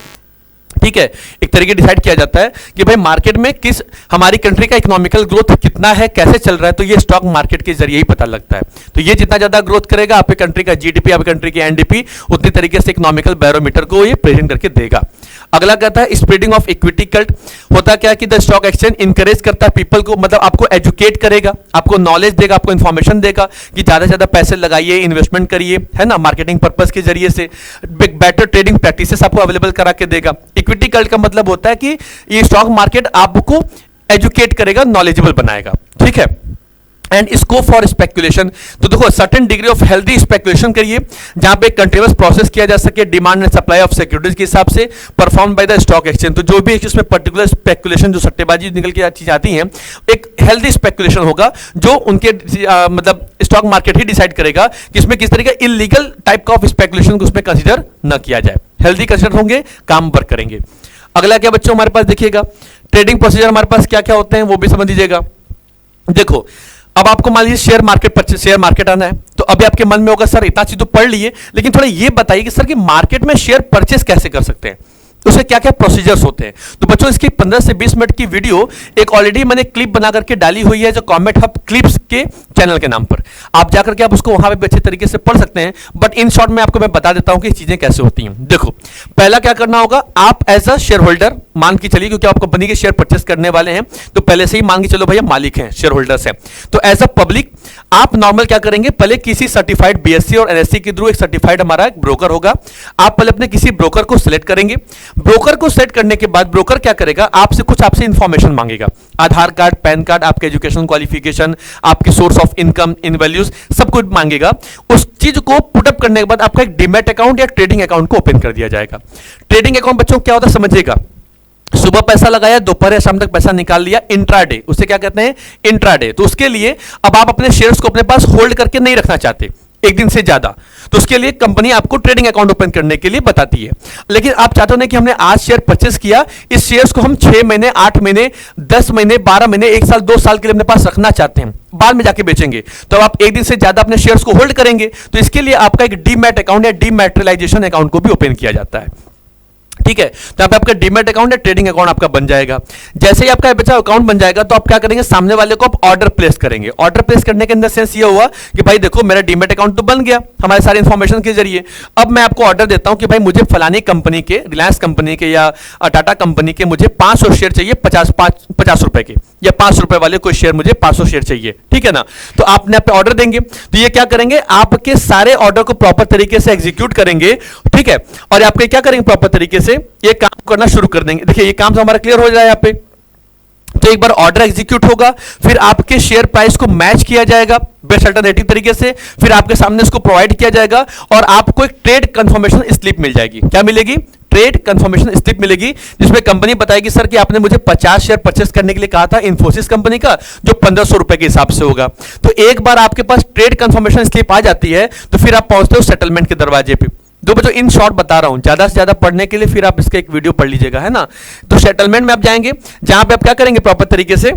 ठीक है, एक तरीके डिसाइड किया जाता है कि भाई मार्केट में किस हमारी कंट्री का इकोनॉमिकल ग्रोथ कितना है, कैसे चल रहा है, तो ये स्टॉक मार्केट के जरिए ही पता लगता है। तो ये जितना ज्यादा ग्रोथ करेगा आपकी कंट्री का जीडीपी, आपकी कंट्री की एनडीपी, उतनी तरीके से इकोनॉमिकल बैरोमीटर को ये प्रेजेंट करके देगा। अगला कहता है स्प्रेडिंग ऑफ इक्विटी कल्ट। होता क्या कि द स्टॉक एक्सचेंज इंकरेज करता है पीपल को, मतलब आपको एजुकेट करेगा, आपको नॉलेज देगा, आपको इंफॉर्मेशन देगा कि ज्यादा से ज्यादा पैसे लगाइए, इन्वेस्टमेंट करिए, है ना, मार्केटिंग पर्पस के जरिए से बेटर ट्रेडिंग प्रैक्टिसेस आपको अवेलेबल करा के देगा। इक्विटी कल्ट का मतलब होता है कि ये स्टॉक मार्केट आपको एजुकेट करेगा, नॉलेजेबल बनाएगा, ठीक है। एंड स्कोप फॉर स्पेकुलेशन, तो देखो certain degree of healthy speculation करिए जहां पे कंटिन्यूअस प्रोसेस किया जा सके demand and supply of securities के हिसाब से perform by the stock exchange. तो जो भी इसमें पर्टिकुलर स्पेकुलेशन जो सट्टेबाजी निकल के चीज आती है, एक हेल्दी स्पेकुलेशन होगा जो उनके मतलब स्टॉक मार्केट ही डिसाइड करेगा कि इसमें किस तरह का इलीगल टाइप का ऑफ स्पेकुलेशन को उसमें कंसिडर न किया जाए। हेल्दी कंसिडर होंगे, काम वर्क करेंगे। अगला क्या बच्चों हमारे पास देखिएगा, ट्रेडिंग प्रोसीजर हमारे पास क्या क्या होते हैं वो भी समझ लीजिएगा। देखो अब आपको मान लीजिए शेयर मार्केट आना है, तो अभी आपके मन में होगा सर इतना चीज तो पढ़ लिए, लेकिन थोड़ा ये बताइए कि सर कि मार्केट में शेयर परचेस कैसे कर सकते हैं, उसके क्या क्या प्रोसीजर्स होते हैं। तो बच्चों इसकी 15 से 20 मिनट की वीडियो एक ऑलरेडी मैंने क्लिप बना करके डाली हुई है जो कॉमेट हब क्लिप्स के चैनल के नाम पर, आप जाकर के आप उसको वहां पे अच्छे तरीके से पढ़ सकते हैं। बट इन शॉर्ट में आपको मैं बता देता हूं कि चीजें कैसे होती हैं। देखो पहला क्या करना होगा, आप एज अ शेयर होल्डर मान के चलिए, क्योंकि आप कंपनी के शेयर परचेस करने वाले हैं तो पहले से ही मान के चलो भैया मालिक हैं, शेयर होल्डर्स हैं, तो एज अ पब्लिक आप नॉर्मल क्या करेंगे, पहले किसी सर्टिफाइड बीएससी और एनएससी के थ्रू एक सर्टिफाइड हमारा एक ब्रोकर होगा, आप पहले अपने किसी ब्रोकर को सिलेक्ट करेंगे। ब्रोकर को सेलेक्ट करने के बाद ब्रोकर क्या करेगा, आपसे इंफॉर्मेशन मांगेगा, आधार कार्ड, पैन कार्ड, आपके एजुकेशन क्वालिफिकेशन, आपकी source of income, in values सब कुछ मांगेगा। उस चीज को पुटअप करने के बाद आपका एक डीमैट अकाउंट या ट्रेडिंग अकाउंट को ओपन कर दिया जाएगा। ट्रेडिंग अकाउंट बच्चों क्या होता है समझिएगा, सुबह पैसा लगाया, दोपहर या शाम तक पैसा निकाल लिया, इंट्राडे, उसे क्या कहते हैं इंट्राडे। तो उसके लिए अब आप अपने शेयर्स को अपने पास होल्ड करके नहीं रखना चाहते एक दिन से ज्यादा, तो उसके लिए कंपनी आपको ट्रेडिंग अकाउंट ओपन करने के लिए बताती है। लेकिन आप चाहते हो ना कि हमने आज शेयर परचेस किया, इस शेयर्स को हम 6 महीने, 8 महीने, 10 महीने, 12 महीने, 1 साल, 2 साल के लिए अपने पास रखना चाहते हैं, बाद में जाके बेचेंगे, तो आप एक दिन से ज्यादा अपने शेयर्स को होल्ड करेंगे, तो इसके लिए आपका एक डीमैट अकाउंट या डीमैटेरियलाइजेशन अकाउंट को भी ओपन किया जाता है, ठीक है। तो यहाँ पे आपका डीमैट अकाउंट या ट्रेडिंग अकाउंट आपका बन जाएगा। जैसे ही आपका बच्चा अकाउंट बन जाएगा तो आप क्या करेंगे, सामने वाले को आप ऑर्डर प्लेस करेंगे। ऑर्डर प्लेस करने के अंदर सेंस ये हुआ कि भाई देखो मेरा डीमैट अकाउंट तो बन गया हमारे सारे इंफॉर्मेशन के जरिए, अब मैं आपको ऑर्डर देता हूं कि भाई मुझे फलानी कंपनी के, रिलायंस कंपनी के या टाटा कंपनी के मुझे 500 शेयर चाहिए 50 रुपए के, या 5 रुपए वाले कोई शेयर मुझे 500 शेयर चाहिए, ठीक है ना। तो आपने यहाँ पे ऑर्डर देंगे, तो ये क्या करेंगे, आपके सारे ऑर्डर को प्रॉपर तरीके से एग्जीक्यूट करेंगे, ठीक है। और आपके क्या करेंगे, प्रॉपर तरीके से ये काम करना शुरू कर देंगे। देखिए ये काम तो हमारा क्लियर हो जाए यहाँ पे। तो एक बार ऑर्डर एग्जीक्यूट होगा, फिर आपके शेयर प्राइस को मैच किया जाएगा बेस्ट अल्टरनेटिव तरीके से, फिर आपके सामने इसको प्रोवाइड किया जाएगा और आपको एक ट्रेड कंफर्मेशन स्लिप मिल जाएगी। क्या मिलेगी, ट्रेड कंफर्मेशन स्लिप मिलेगी, जिसमें कंपनी बताएगी सर कि आपने मुझे 50 शेयर परचेस करने के लिए कहा था इंफोसिस कंपनी का, जो 1500 रुपए के हिसाब से होगा। तो एक बार आपके पास ट्रेड कंफर्मेशन स्लिप आ जाती है तो फिर आप पहुंचते हो सेटलमेंट के दरवाजे पे। दो बच्चों इन शॉर्ट बता रहा हूं, ज्यादा से ज्यादा पढ़ने के लिए फिर आप इसका एक वीडियो पढ़ लीजिएगा, है ना। तो सेटलमेंट में आप जाएंगे, जहां पे आप क्या करेंगे, प्रॉपर तरीके से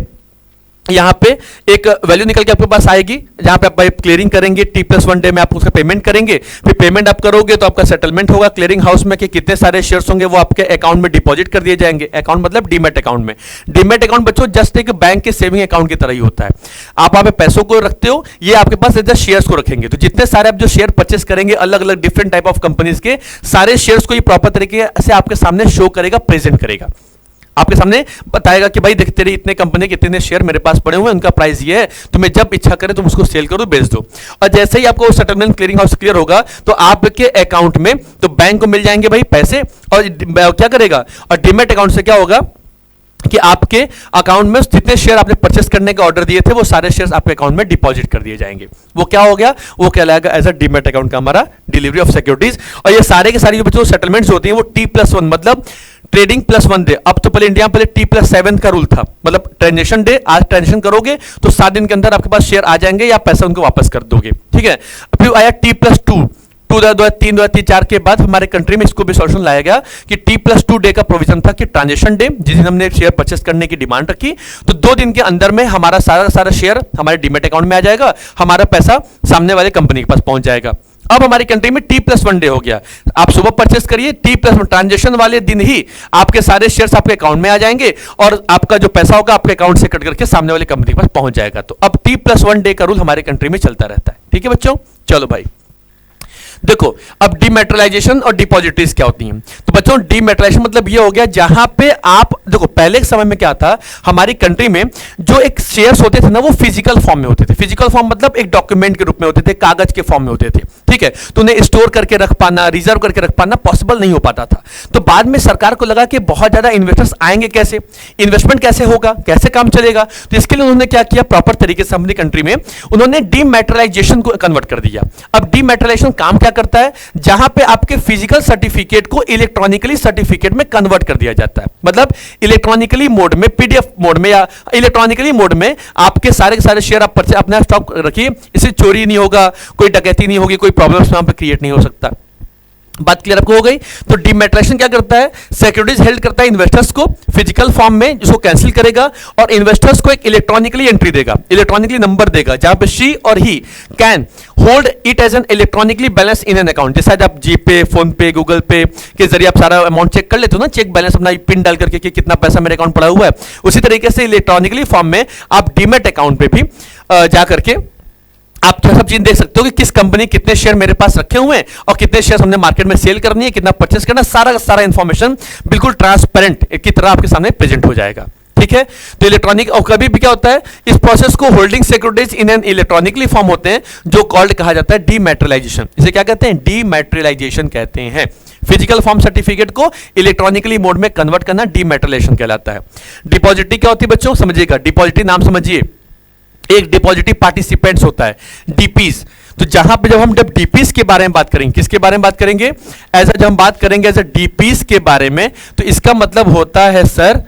यहां पे एक वैल्यू निकल के आपके पास आएगी, जहां पे आप क्लियरिंग करेंगे, T+1 डे में आप उसका पेमेंट करेंगे, फिर पेमेंट आप करोगे तो आपका सेटलमेंट होगा क्लियरिंग हाउस में कि कितने सारे शेयर्स होंगे वो आपके अकाउंट में डिपॉजिट कर दिए जाएंगे। अकाउंट मतलब डीमैट अकाउंट में। डीमैट अकाउंट बच्चों जस्ट एक बैंक के सेविंग अकाउंट की तरह ही होता है, आप वहां पे पैसों को रखते हो, ये आपके पास शेयर्स को रखेंगे। तो जितने सारे आप जो शेयर परचेस करेंगे अलग अलग डिफरेंट टाइप ऑफ कंपनीज के, सारे शेयर्स को ये प्रॉपर तरीके से आपके सामने शो करेगा, प्रेजेंट करेगा, आपके सामने बताएगा कि भाई देख तेरे इतने कंपनी के इतने शेयर मेरे पास पड़े हुए हैं, उनका प्राइस ये है, तुम्हें जब इच्छा करे तुम उसको सेल करो, बेच दो। और जैसे ही आपको सेटलमेंट क्लियरिंग हाउस क्लियर होगा तो आपके अकाउंट में तो बैंक को मिल जाएंगे भाई पैसे, और क्या करेगा, और डीमैट अकाउंट से क्या होगा कि आपके अकाउंट में जितने शेयर आपने परचेस करने के ऑर्डर दिए थे वो सारे शेयर्स आपके अकाउंट में डिपॉजिट कर दिए जाएंगे। वो क्या हो गया, वो कहलाएगा एज अ डीमैट अकाउंट का हमारा डिलीवरी ऑफ सिक्योरिटीज। और ये सारे के सारे जो बच्चों सेटलमेंट्स होती हैं वो T+1 मतलब ट्रेडिंग +1 डे। अब तो पहले इंडिया में पहले T+7 का रूल था, मतलब ट्रांजेक्शन डे, आज ट्रांजेक्शन करोगे तो 7 दिन के अंदर आपके पास शेयर आ जाएंगे या पैसा उनको वापस कर दोगे, ठीक है। फिर आया T+2, 2003 2004 के बाद हमारे कंट्री में इसको भी सॉल्यूशन लाया गया कि T+2 डे का प्रोविजन था कि ट्रांजेक्शन डे जिस दिन हमने शेयर परचेस करने की डिमांड रखी तो 2 दिन के अंदर में हमारा सारा शेयर हमारे डीमेट अकाउंट में आ जाएगा, हमारा पैसा सामने वाले कंपनी के पास पहुंच जाएगा। अब हमारी कंट्री में T+1 डे हो गया। आप सुबह परचेस करिए, T+1 ट्रांजेक्शन वाले दिन ही आपके सारे शेयर्स आपके अकाउंट में आ जाएंगे और आपका जो पैसा होगा आपके अकाउंट से कट करके सामने वाले कंपनी के पास पहुंच जाएगा। तो अब T+1 डे का रूल हमारे कंट्री में चलता रहता है। ठीक है बच्चों, चलो भाई देखो अब डीमेटेरियलाइजेशन और डिपॉजिटरीज क्या होती हैं। तो बच्चों डीमेटेरियलाइजेशन मतलब ये हो गया जहां पे आप देखो पहले के समय में क्या था, हमारी कंट्री में जो एक शेयर्स होते थे ना वो फिजिकल फॉर्म में होते थे। फिजिकल फॉर्म मतलब एक डॉक्यूमेंट के रूप में होते थे, कागज के फॉर्म में होते थे। ठीक है, तो उन्हें स्टोर करके रख पाना, रिजर्व करके रख पाना पॉसिबल नहीं हो पाता था। तो बाद में सरकार को लगा कि बहुत ज्यादा इन्वेस्टर्स आएंगे, कैसे इन्वेस्टमेंट कैसे होगा, कैसे काम चलेगा। तो इसके लिए उन्होंने क्या किया, प्रॉपर तरीके से अपनी कंट्री में उन्होंने डीमेटेरियलाइजेशन को कन्वर्ट कर दिया। अब डीमेटेरियलाइजेशन काम क्या करता है, जहां पे आपके फिजिकल सर्टिफिकेट को इलेक्ट्रॉनिकली सर्टिफिकेट में कन्वर्ट कर दिया जाता है। मतलब इलेक्ट्रॉनिकली मोड में, पीडीएफ मोड में या इलेक्ट्रॉनिकली मोड में आपके सारे के सारे शेयर आप अपने स्टॉक रखिए, इससे चोरी नहीं होगा, कोई डकैती नहीं होगी, कोई प्रॉब्लम वहां पे क्रिएट नहीं हो सकता। बात क्लियर आपको हो गई। तो डीमेटेरियलाइजेशन क्या करता है, सिक्योरिटीज हेल्ड करता है इन्वेस्टर्स को फिजिकल फॉर्म में, जिसको कैंसिल करेगा और इन्वेस्टर्स को एक इलेक्ट्रॉनिकली एंट्री देगा, इलेक्ट्रॉनिकली नंबर देगा, जहां पे she or he can hold it as an electronically balance in an account. जैसे आज आप जीपे, फोन पे, गूगल पे के जरिए आप सारा अमाउंट चेक कर लेते हो ना, चेक बैलेंस अपना पिन डाल करके कि कितना पैसा मेरे अकाउंट पड़ा हुआ है। उसी तरीके से इलेक्ट्रॉनिकली फॉर्म में आप डीमेट अकाउंट पे भी जा करके आप सब चीज देख सकते हो कि किस कंपनी कितने शेयर मेरे पास रखे हुए हैं और कितने शेयर हमने मार्केट में सेल करनी है, कितना परचेस करना, सारा इंफॉर्मेशन बिल्कुल ट्रांसपेरेंट की तरह आपके सामने प्रेजेंट हो जाएगा। ठीक है, तो इलेक्ट्रॉनिक और कभी भी क्या होता है, इस प्रोसेस को holding securities in an electronically form होते हैं, जो कॉल्ड कहा जाता है डीमेटेरियलाइजेशन। इसे क्या कहते हैं, डीमेटेरियलाइजेशन कहते हैं। फिजिकल फॉर्म सर्टिफिकेट को इलेक्ट्रॉनिकली मोड में कन्वर्ट करना डीमेटेरियलाइजेशन कहलाता है। डिपॉजिटरी क्या होती है बच्चों, समझिएगा, डिपॉजिटरी नाम समझिए, एक डिपॉजिटरी पार्टिसिपेंट्स होता है, डीपीज। तो जहां पे जब डीपीज के बारे में बात करेंगे, किसके बारे में बात करेंगे, जब हम बात करेंगे एज अ डीपीज के बारे में, तो इसका मतलब होता है सर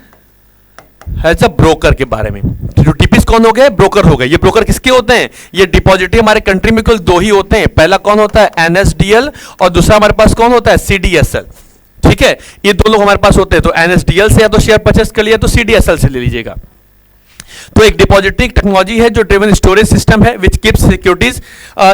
एज अ ब्रोकर के बारे में। तो डीपीज कौन हो गए, ब्रोकर हो गए। ये ब्रोकर किसके होते हैं, ये डिपॉजिटरी हमारे कंट्री में कुल 2 ही होते हैं। पहला कौन होता है, एनएसडीएल, और दूसरा हमारे पास कौन होता है, सीडीएसएल। ठीक है, ये 2 लोग हमारे पास होते हैं। तो एनएसडीएल से या तो शेयर परचेस कर लिया, तो सीडीएसएल से ले लीजिएगा। तो एक डिपॉजिटरी टेक्नोलॉजी है जो ड्रिवन स्टोरेज सिस्टम है which keeps securities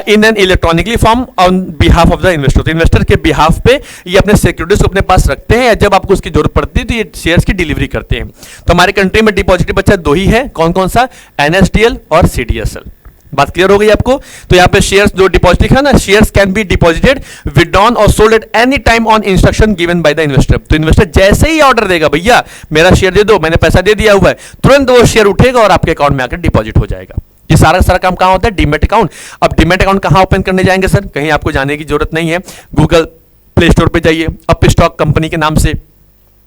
in an electronically form on behalf of the investor. तो इन्वेस्टर के बिहाफ पे ये अपने सिक्योरिटीज को अपने पास रखते हैं, या जब आपको उसकी जरूरत पड़ती है तो ये शेयर्स की डिलीवरी करते हैं। तो हमारी कंट्री में डिपॉजिटरी बच्चा 2 ही है, कौन कौन सा, एनएसडीएल और सीडीएसएल। बात क्लियर हो गई आपको। तो यहाँ पे शेयर्स जो डिपॉजिट है ना, shares can be deposited, withdrawn और sold at any time on instruction given by the investor. तो इन्वेस्टर जैसे ही ऑर्डर देगा, भैया मेरा शेयर दे दो, मैंने पैसा दे दिया हुआ है, तुरंत वो शेयर उठेगा और आपके अकाउंट में आकर डिपॉजिट हो जाएगा। ये सारा काम कहां होता है, डीमेट अकाउंट। अब डीमेट अकाउंट कहां ओपन करने जाएंगे सर, कहीं आपको जाने की जरूरत नहीं है। गूगल प्ले स्टोर पे जाइए, अपस्टॉक कंपनी के नाम से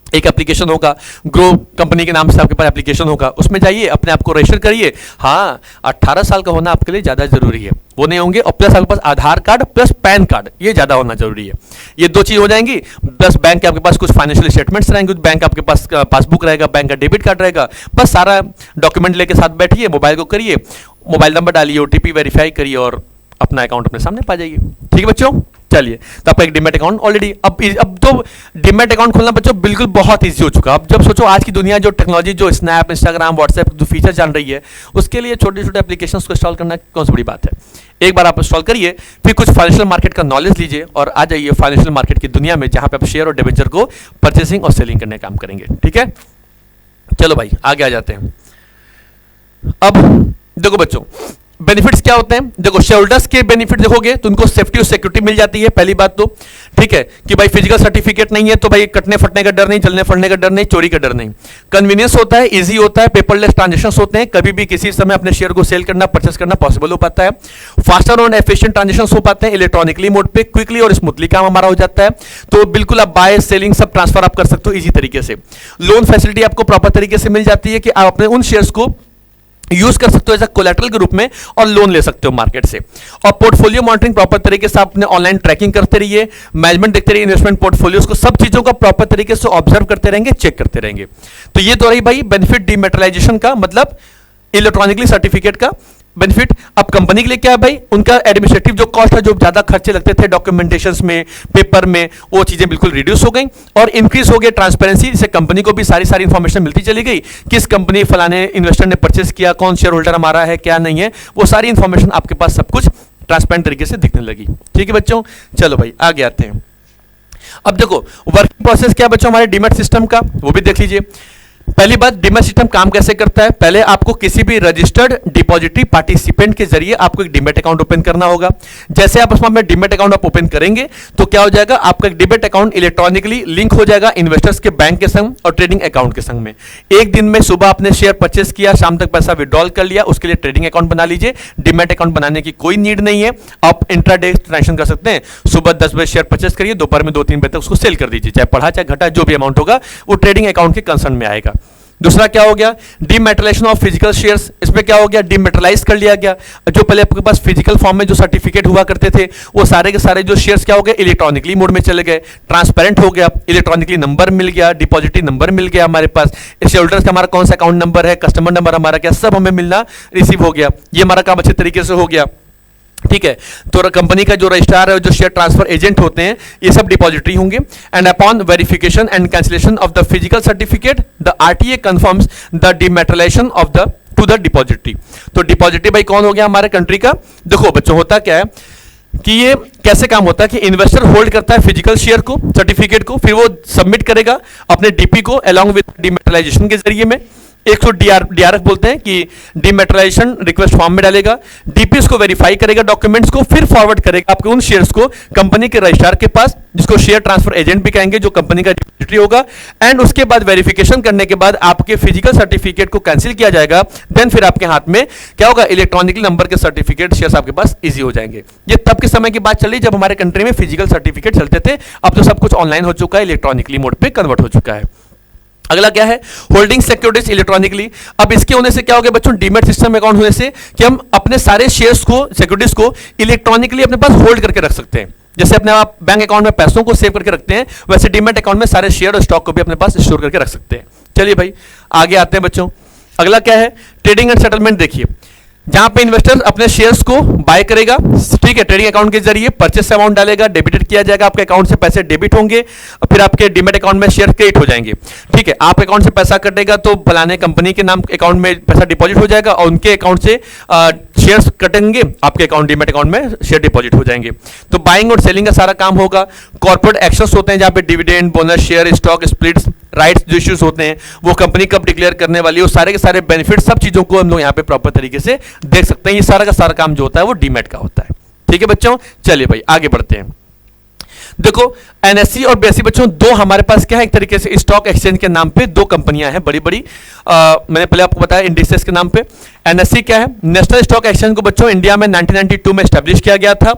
एक एप्लीकेशन होगा, ग्रो कंपनी के नाम से आपके पास एप्लीकेशन होगा, उसमें जाइए, अपने आप को रजिस्टर करिए। हाँ, 18 साल का होना आपके लिए ज्यादा जरूरी है, वो नहीं होंगे, और प्लस आपके पास आधार कार्ड प्लस पैन कार्ड, ये ज्यादा होना जरूरी है। ये 2 चीज हो जाएंगी। प्लस बैंक के आपके पास कुछ फाइनेंशियल स्टेटमेंट्स रहेंगे, बैंक आपके पास पासबुक रहेगा, बैंक का डेबिट कार्ड रहेगा। बस सारा डॉक्यूमेंट लेके साथ बैठिए, मोबाइल को करिए, मोबाइल नंबर डालिए, ओटीपी वेरीफाई करिए और अपना अकाउंट अपने सामने पा जाइए। ठीक है बच्चों, चलिए, तो आपका एक डीमेट अकाउंट ऑलरेडी अब तो डीमेट अकाउंट खोलना बच्चों बिल्कुल बहुत इजी हो चुका। अब जब सोचो आज की दुनिया जो टेक्नोलॉजी, जो स्नैप, इंस्टाग्राम, व्हाट्सएप जो फीचर जान रही है, उसके लिए छोटे छोटे एप्लीकेशंस को इंस्टॉल करना कौन सी बड़ी बात है। एक बार आप इंस्टॉल करिए, फिर कुछ फाइनेंशियल मार्केट का नॉलेज लीजिए और आ जाइए फाइनेंशियल मार्केट की दुनिया में, जहां पे आप शेयर और डिबेंचर को परचेसिंग और सेलिंग करने का काम करेंगे। ठीक है, चलो भाई आगे आ जाते हैं। अब देखो बच्चों, बेनिफिट्स क्या होते हैं, देखो शेयरहोल्डर्स के बेनिफिट देखोगे तो उनको सेफ्टी और सिक्योरिटी मिल जाती है, पहली बात तो। ठीक है, कि भाई फिजिकल सर्टिफिकेट नहीं है तो भाई कटने फटने का डर नहीं, जलने फटने का डर नहीं, चोरी का डर नहीं। कन्वीनियंस होता है, इजी होता है, पेपरलेस ट्रांजेक्शंस होते हैं, कभी भी किसी समय अपने शेयर को सेल करना, परचेस करना पॉसिबल हो पाता है। फास्टर और एफिशिएंट ट्रांजेक्शंस हो पाते हैं इलेक्ट्रॉनिकली मोड पे, क्विकली और स्मूथली काम हमारा हो जाता है। तो बिल्कुल आप बाय सेलिंग सब ट्रांसफर आप कर सकते हो इजी तरीके से। लोन फैसिलिटी आपको प्रॉपर तरीके से मिल जाती है कि आप अपने उन शेयर्स को यूज कर सकते हो एज कोलैटरल के रूप में और लोन ले सकते हो मार्केट से। और पोर्टफोलियो मॉनिटरिंग प्रॉपर तरीके से अपने ऑनलाइन ट्रैकिंग करते रहिए, मैनेजमेंट देखते रहिए, इन्वेस्टमेंट पोर्टफोलियोज को, सब चीजों का प्रॉपर तरीके से ऑब्जर्व करते रहेंगे, चेक करते रहेंगे। तो ये तो रही भाई बेनिफिट डीमेटेरियलाइजेशन का, मतलब इलेक्ट्रॉनिकली सर्टिफिकेट का बेनिफिट। अब कंपनी के लिए क्या है भाई, उनका एडमिनिस्ट्रेटिव जो कॉस्ट है, जो ज्यादा खर्चे लगते थे डॉक्यूमेंटेशन में, पेपर में, वो चीजें बिल्कुल रिड्यूस हो गई और इंक्रीज हो गया ट्रांसपेरेंसी, जिससे कंपनी को भी सारी सारी इंफॉर्मेशन मिलती चली गई, किस कंपनी फलाने इन्वेस्टर ने परचेस किया, कौन शेयर होल्डर हमारा है, क्या नहीं है, वो सारी इंफॉर्मेशन आपके पास सब कुछ ट्रांसपेरेंट तरीके से दिखने लगी। ठीक है बच्चों, चलो भाई आगे आते हैं। अब देखो वर्किंग प्रोसेस क्या है बच्चों हमारे डीमैट सिस्टम का, वो भी देख लीजिए। पहली बात, डीमैट सिस्टम काम कैसे करता है, पहले आपको किसी भी रजिस्टर्ड डिपॉजिटरी पार्टिसिपेंट के जरिए आपको एक डीमैट अकाउंट ओपन करना होगा। जैसे आप उसमें डीमैट अकाउंट आप ओपन करेंगे तो क्या हो जाएगा, आपका एक डीमैट अकाउंट इलेक्ट्रॉनिकली लिंक हो जाएगा इन्वेस्टर्स के बैंक के संग और ट्रेडिंग अकाउंट के संग में। एक दिन में सुबह आपने शेयर परचेस किया, शाम तक पैसा विड्रॉल कर लिया, उसके लिए ट्रेडिंग अकाउंट बना लीजिए। डीमैट अकाउंट बनाने की कोई नीड नहीं है, आप इंट्राडे ट्रांजेक्शन कर सकते हैं। सुबह 10 बजे शेयर परचेस करिए, दोपहर में 2-3 बजे तक उसको सेल कर दीजिए, चाहे बढ़ा चाहे घटा, जो भी अमाउंट होगा वो ट्रेडिंग अकाउंट के कंसर्न में आएगा। दूसरा क्या हो गया, डीमेटलाइजेशन ऑफ फिजिकल शेयर्स। इसमें क्या हो गया, डीमेटलाइज कर लिया गया। जो पहले आपके पास फिजिकल फॉर्म में जो सर्टिफिकेट हुआ करते थे, वो सारे के सारे जो शेयर्स क्या हो गए, इलेक्ट्रॉनिकली मोड में चले गए, ट्रांसपेरेंट हो गया, इलेक्ट्रॉनिकली नंबर मिल गया, डिपॉजिटरी नंबर मिल गया हमारे पास, शेयर होल्डर्स का हमारा कौन सा अकाउंट नंबर है, कस्टमर नंबर हमारा क्या, सब हमें मिलना रिसीव हो गया। ये हमारा काम अच्छे तरीके से हो गया। ठीक है, तो कंपनी का जो रजिस्ट्रार है, जो शेयर ट्रांसफर एजेंट होते हैं, ये सब डिपॉजिटरी होंगे। And upon verification and cancellation of the physical certificate, the RTA confirms the dematerialisation of the to the depository. तो डिपॉजिटरी भाई कौन हो गया हमारे कंट्री का। देखो बच्चों होता क्या है कि ये कैसे काम होता है कि इन्वेस्टर होल्ड करता है फिजिकल शेयर को, सर्टिफिकेट को, फिर वो सबमिट करेगा अपने डीपी को अलोंग विद डीमेटलाइजेशन के जरिए में। एक तो डीआरएफ बोलते हैं कि डीमेटलाइजेशन रिक्वेस्ट फॉर्म में डालेगा, डीपी उसको वेरीफाई करेगा डॉक्यूमेंट्स को, फिर फॉरवर्ड करेगा आपके उन शेयर्स को कंपनी के रजिस्ट्रार के पास, जिसको शेयर ट्रांसफर एजेंट भी कहेंगे, जो कंपनी का डिपॉजिटरी होगा। एंड उसके बाद वेरिफिकेशन करने के बाद आपके फिजिकल सर्टिफिकेट को कैंसिल किया जाएगा। देन फिर आपके हाथ में क्या होगा, इलेक्ट्रॉनिकली नंबर के सर्टिफिकेट शेयर्स आपके पास इजी हो जाएंगे। ये तब के समय की बात चल रही जब हमारे कंट्री में फिजिकल सर्टिफिकेट चलते थे, अब तो सब कुछ ऑनलाइन हो चुका है, इलेक्ट्रॉनिकली मोड पे कन्वर्ट हो चुका है। अगला क्या है, होल्डिंग सिक्योरिटीज इलेक्ट्रॉनिकली। अब इसके होने से क्या हो गया बच्चों, डीमैट सिस्टम अकाउंट होने से कि हम अपने सारे शेयर्स को, सिक्योरिटीज को इलेक्ट्रॉनिकली अपने पास होल्ड करके रख सकते हैं। जैसे अपने आप बैंक अकाउंट में पैसों को सेव करके रखते हैं, वैसे डीमैट अकाउंट में सारे शेयर और स्टॉक को भी अपने पास स्टोर करके रख सकते हैं। चलिए भाई आगे आते हैं बच्चों। अगला क्या है, ट्रेडिंग एंड सेटलमेंट। देखिए जहां पे इन्वेस्टर अपने शेयर्स को बाय करेगा, ठीक है, ट्रेडिंग अकाउंट के जरिए परचेस अमाउंट डालेगा, डेबिटेड किया जाएगा, आपके अकाउंट से पैसे डेबिट होंगे और फिर आपके डीमैट अकाउंट में शेयर क्रेडिट हो जाएंगे। ठीक है, आप अकाउंट से पैसा कटेगा तो फलाने कंपनी के नाम अकाउंट में पैसा डिपॉजिट हो जाएगा और उनके अकाउंट से शेयर्स कटेंगे, आपके अकाउंट डीमैट अकाउंट में शेयर डिपॉजिट हो जाएंगे। तो बाइंग और सेलिंग का सारा काम होगा। कॉर्पोरेट एक्शंस होते हैं जहां पे dividend, bonus, share, stock splits, rights जो इश्यूज होते हैं, वो कंपनी कब डिक्लेयर करने वाली है, वो सारे के सारे बेनिफिट, सब चीजों को हम लोग यहाँ पे प्रॉपर तरीके से देख सकते हैं। ये सारा का सारा काम जो होता है वो डीमैट का होता है। ठीक है बच्चों, चलिए भाई आगे बढ़ते हैं। देखो एनएससी और बीएसई बच्चों दो हमारे पास क्या है, एक तरीके से स्टॉक एक्सचेंज के नाम पे दो कंपनियां हैं बड़ी बड़ी। मैंने पहले आपको बताया इंडिसेस के नाम पे। एनएससी क्या है, नेशनल स्टॉक एक्सचेंज को बच्चों इंडिया में 1992 में एस्टेब्लिश किया गया था।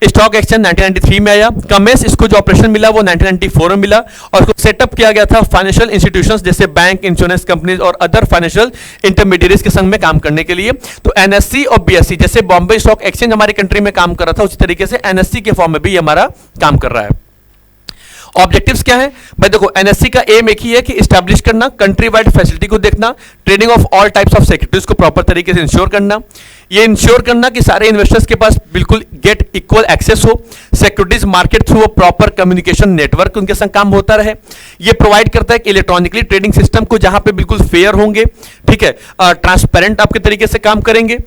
स्टॉक एक्सचेंज 1993 में आया। कमेस इसको जो ऑपरेशन मिला वो 1994 में मिला और उसको सेटअप किया गया था फाइनेंशियल इंस्टीट्यूशंस जैसे बैंक, इंश्योरेंस कंपनीज और अदर फाइनेंशियल इंटरमीडिएरीज के संग में काम करने के लिए। तो एनएससी और बीएसई जैसे बॉम्बे स्टॉक एक्सचेंज हमारी कंट्री में काम कर रहा था, उसी तरीके से एनएससी के फॉर्म में भी हमारा काम कर रहा है। ऑब्जेक्टिव्स क्या है भाई, देखो एनएससी का एम एक ही है कि एस्टैब्लिश करना, कंट्री वाइड फैसिलिटी को देखना, trading of all types of securities को प्रॉपर तरीके से इंश्योर करना, ये इंश्योर करना कि सारे इन्वेस्टर्स के पास बिल्कुल गेट इक्वल एक्सेस हो, securities market through proper communication network उनके संग काम होता रहे। ये प्रोवाइड करता है कि इलेक्ट्रॉनिकली ट्रेडिंग सिस्टम को जहां पे बिल्कुल फेयर होंगे, ठीक है, ट्रांसपेरेंट आपके तरीके से काम करेंगे,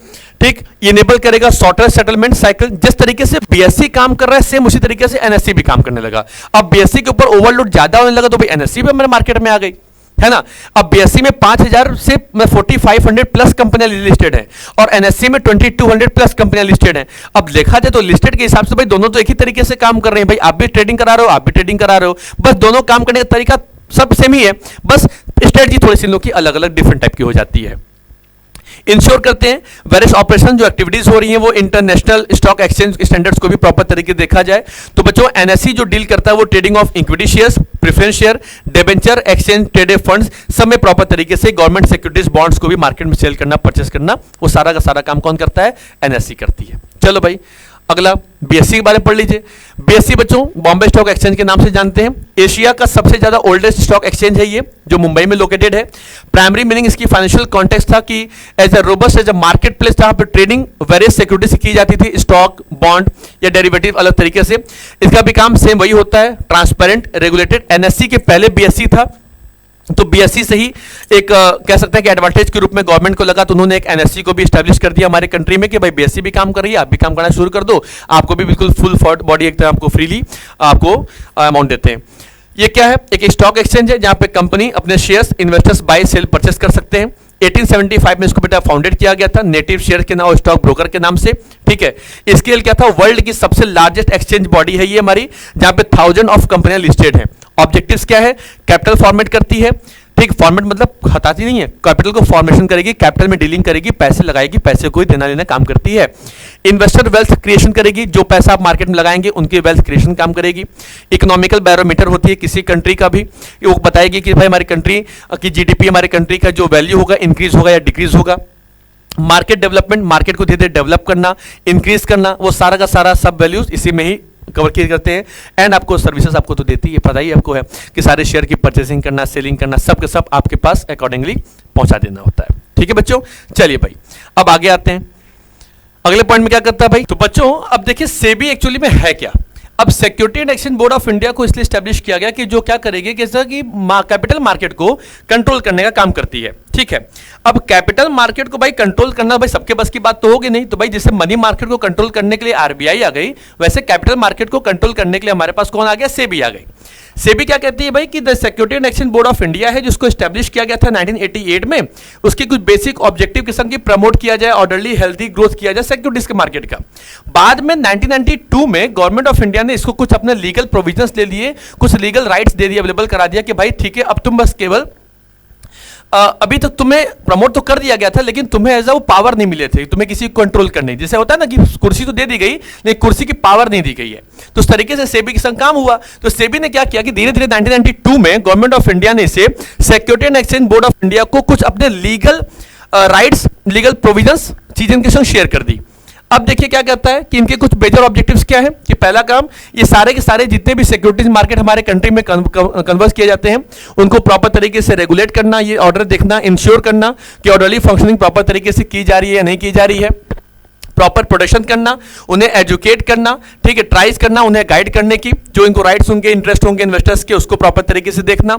ठीक, इनेबल करेगा शॉर्टर सेटलमेंट साइकिल। जिस तरीके से बीएससी काम कर रहा है सेम उसी तरीके से एनएससी भी काम करने लगा। अब बीएससी के ऊपर ओवरलोड ज्यादा होने लगा तो भाई एनएससी भी हमारे मार्केट में आ गई, है ना। अब बीएससी में 5000 से 4500 प्लस कंपनियां लिस्टेड हैं और एनएससी में 2200 प्लस कंपनियां लिस्टेड हैं। अब देखा जाए तो लिस्टेड के हिसाब से भाई दोनों तो एक ही तरीके से काम कर रहे हैं। भाई आप भी ट्रेडिंग करा रहे हो, आप भी ट्रेडिंग करा रहे हो, बस दोनों काम करने का तरीका सब सेम ही है, बस स्ट्रेटजी थोड़ी सी इन लोग की अलग अलग डिफरेंट टाइप की हो जाती है। इंश्योर करते हैं वेरियस ऑपरेशन जो एक्टिविटीज हो रही हैं वो इंटरनेशनल स्टॉक एक्सचेंज स्टैंडर्ड्स को भी प्रॉपर तरीके से देखा जाए। तो बच्चों एनएससी जो डील करता है वो trading of equity shares, preference share, debenture, exchange traded funds, सब में प्रॉपर तरीके से गवर्नमेंट सिक्योरिटीज बॉन्ड्स को भी मार्केट में सेल करना, परचेस करना, वो सारा का सारा काम कौन करता है, एनएससी करती है। चलो भाई अगला बीएससी के बारे में पढ़ लीजिए। बीएससी बच्चों बॉम्बे स्टॉक एक्सचेंज के नाम से जानते हैं। एशिया का सबसे ज्यादा ओल्डेस्ट स्टॉक एक्सचेंज है ये, जो मुंबई में लोकेटेड है। प्राइमरी मीनिंग इसकी फाइनेंशियल कॉन्टेक्स्ट था कि as a robust as a market place जहां पर ट्रेडिंग वेरियस सिक्योरिटीज की जाती थी, स्टॉक, बॉन्ड या डेरिवेटिव अलग तरीके से। इसका भी काम सेम वही होता है, ट्रांसपेरेंट, रेगुलेटेड। एनएससी के पहले बीएससी था, तो बीएससी से ही एक कह सकते हैं कि एडवांटेज के रूप में गवर्नमेंट को लगा, तो उन्होंने एक एनएससी को भी एस्टैब्लिश कर दिया हमारे कंट्री में कि भाई बीएससी भी काम कर रही है, आप भी काम करना शुरू कर दो, आपको भी बिल्कुल फुल बॉडी एक तरह आपको फ्रीली आपको अमाउंट देते हैं। ये क्या है? एक स्टॉक एक्सचेंज है जहां पे कंपनी अपने shares investors buy sell purchase कर सकते हैं। 1875 में इसको बेटा फाउंडेड किया गया था नेटिव शेयर के नाम, स्टॉक ब्रोकर के नाम से। ठीक है, इसके लिए क्या था? वर्ल्ड की सबसे लार्जेस्ट एक्सचेंज बॉडी है ये हमारी, जहां पे 1000 ऑफ कंपनियां लिस्टेड हैं। ऑब्जेक्टिव्स क्या है? कैपिटल फॉर्मेट करती है। ठीक, फॉर्मेट मतलब हटाती नहीं है, कैपिटल को फॉर्मेशन करेगी, कैपिटल में डीलिंग करेगी, पैसे लगाएगी, पैसे को ही देना लेना काम करती है। इन्वेस्टर वेल्थ क्रिएशन करेगी, जो पैसा आप मार्केट में लगाएंगे उनकी वेल्थ क्रिएशन काम करेगी। इकोनॉमिकल बैरोमीटर होती है किसी कंट्री का भी, वो बताएगी कि भाई हमारी कंट्री की जीडीपी, हमारी कंट्री का जो वैल्यू होगा इंक्रीज होगा या डिक्रीज होगा। मार्केट डेवलपमेंट, मार्केट को धीरे धीरे डेवलप करना, इंक्रीज करना, वो सारा का सारा सब वैल्यूज इसी में ही कवर किए करते हैं। एंड आपको सर्विसेज आपको तो देती है, पता ही आपको है कि सारे शेयर की परचेसिंग करना, सेलिंग करना, सब के सब आपके पास अकॉर्डिंगली पहुंचा देना होता है। ठीक है बच्चों, चलिए भाई अब आगे आते हैं। अगले पॉइंट में क्या करता है भाई? तो बच्चों अब देखिए सेबी एक्चुअली में है क्या। अब security and exchange board of India को इसलिए स्टैब्लिश किया गया कि जो क्या करेगी कि जैसा कि कैपिटल मार्केट को कंट्रोल करने का काम करती है। ठीक है, अब कैपिटल मार्केट को भाई कंट्रोल करना भाई सबके बस की बात तो होगी नहीं, तो भाई जैसे मनी मार्केट को कंट्रोल करने के लिए आरबीआई आ गई, वैसे कैपिटल मार्केट को कंट्रोल करने के लिए हमारे पास कौन आ गया? सेबी आ गई। सेबी क्या कहती है भाई कि the security and exchange board of India है, जिसको एस्टैब्लिश किया गया था 1988 में। उसकी कुछ बेसिक ऑब्जेक्टिव किस्म की प्रमोट किया जाए, ऑर्डरली हेल्थी ग्रोथ किया जाए सिक्योरिटीज के मार्केट का। बाद में 1992 में गवर्नमेंट ऑफ इंडिया ने इसको कुछ अपने लीगल प्रोविजंस ले लिए, कुछ लीगल राइट्स दे दिए, अवेलेबल करा दिया कि भाई ठीक है अब तुम बस केवल अभी तक तुम्हें प्रमोट तो कर दिया गया था, लेकिन तुम्हें एज वो पावर नहीं मिले थे तुम्हें किसी को कंट्रोल करने। जैसे होता है ना कि कुर्सी तो दे दी गई लेकिन कुर्सी की पावर नहीं दी गई है, तो इस तरीके से सेबी के संग काम हुआ। तो सेबी ने क्या किया कि धीरे धीरे 1992 में गवर्नमेंट ऑफ इंडिया ने इसे security and exchange board of India को कुछ अपने लीगल राइट्स, लीगल प्रोविजंस चीजें इनके संग शेयर कर दी। अब देखिए क्या कहता है कि इनके कुछ मेजर ऑब्जेक्टिव्स क्या है कि पहला काम, ये सारे के सारे जितने भी सिक्योरिटीज मार्केट हमारे कंट्री में कन्वर्स किए जाते हैं उनको प्रॉपर तरीके से रेगुलेट करना, ये ऑर्डर देखना, इंश्योर करना कि ऑर्डरली फंक्शनिंग प्रॉपर तरीके से की जा रही है या नहीं की जा रही है, प्रॉपर प्रोटेक्शन करना, उन्हें एजुकेट करना, ठीक है, ट्राइज करना, उन्हें गाइड करने की, जो इनको राइट्स होंगे, इंटरेस्ट होंगे इन्वेस्टर्स के, उसको प्रॉपर तरीके से देखना,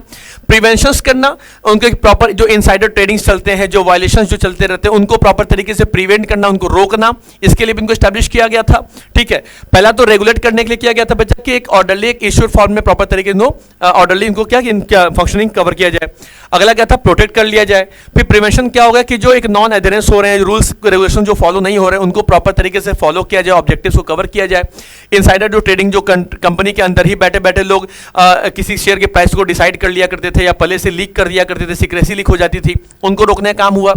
प्रिवेंशंस करना, उनके प्रॉपर जो इनसाइडर ट्रेडिंग चलते हैं, जो वायलेशंस जो चलते रहते हैं उनको प्रॉपर तरीके से प्रिवेंट करना, उनको रोकना, इसके लिए भी इनको स्टैब्लिश किया गया था। ठीक है, पहला तो रेगुलेट करने के लिए किया गया था बच्चा कि एक ऑर्डरली, एक इश्योर फॉर्म में प्रॉपर तरीके से ऑर्डरली इनको क्या इनका फंक्शनिंग कवर किया जाए। अगला क्या था, प्रोटेक्ट कर लिया जाए। फिर प्रिवेंशन क्या होगा कि जो एक नॉन एडहेरेंस हो रहे हैं, रूल्स रेगुलेशन जो फॉलो नहीं हो रहे हैं उनको प्रॉपर तरीके से फॉलो किया जाए, ऑब्जेक्टिव्स को कवर किया जाए। इनसाइडर जो ट्रेडिंग, जो कंपनी के अंदर ही बैठे बैठे लोग किसी शेयर के प्राइस को डिसाइड कर लिया करते थे या पहले से लीक कर दिया करते थे, सीक्रेसी लीक हो जाती थी, उनको रोकने का काम हुआ।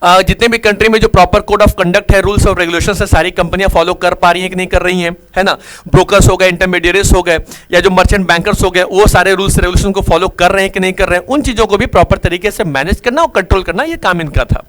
जितने भी कंट्री में जो प्रॉपर कोड ऑफ कंडक्ट है, रूल्स और रेगुलेशन है, सारी कंपनियां फॉलो कर पा रही हैं कि नहीं कर रही हैं, है ना। ब्रोकर्स हो गए, इंटरमीडिएट्स हो गए या जो मर्चेंट बैंकर्स हो गए, वो सारे रूल्स रेगुलेशन को फॉलो कर रहे हैं कि नहीं कर रहे हैं, उन चीजों को भी प्रॉपर तरीके से मैनेज करना और कंट्रोल करना, ये काम इनका था।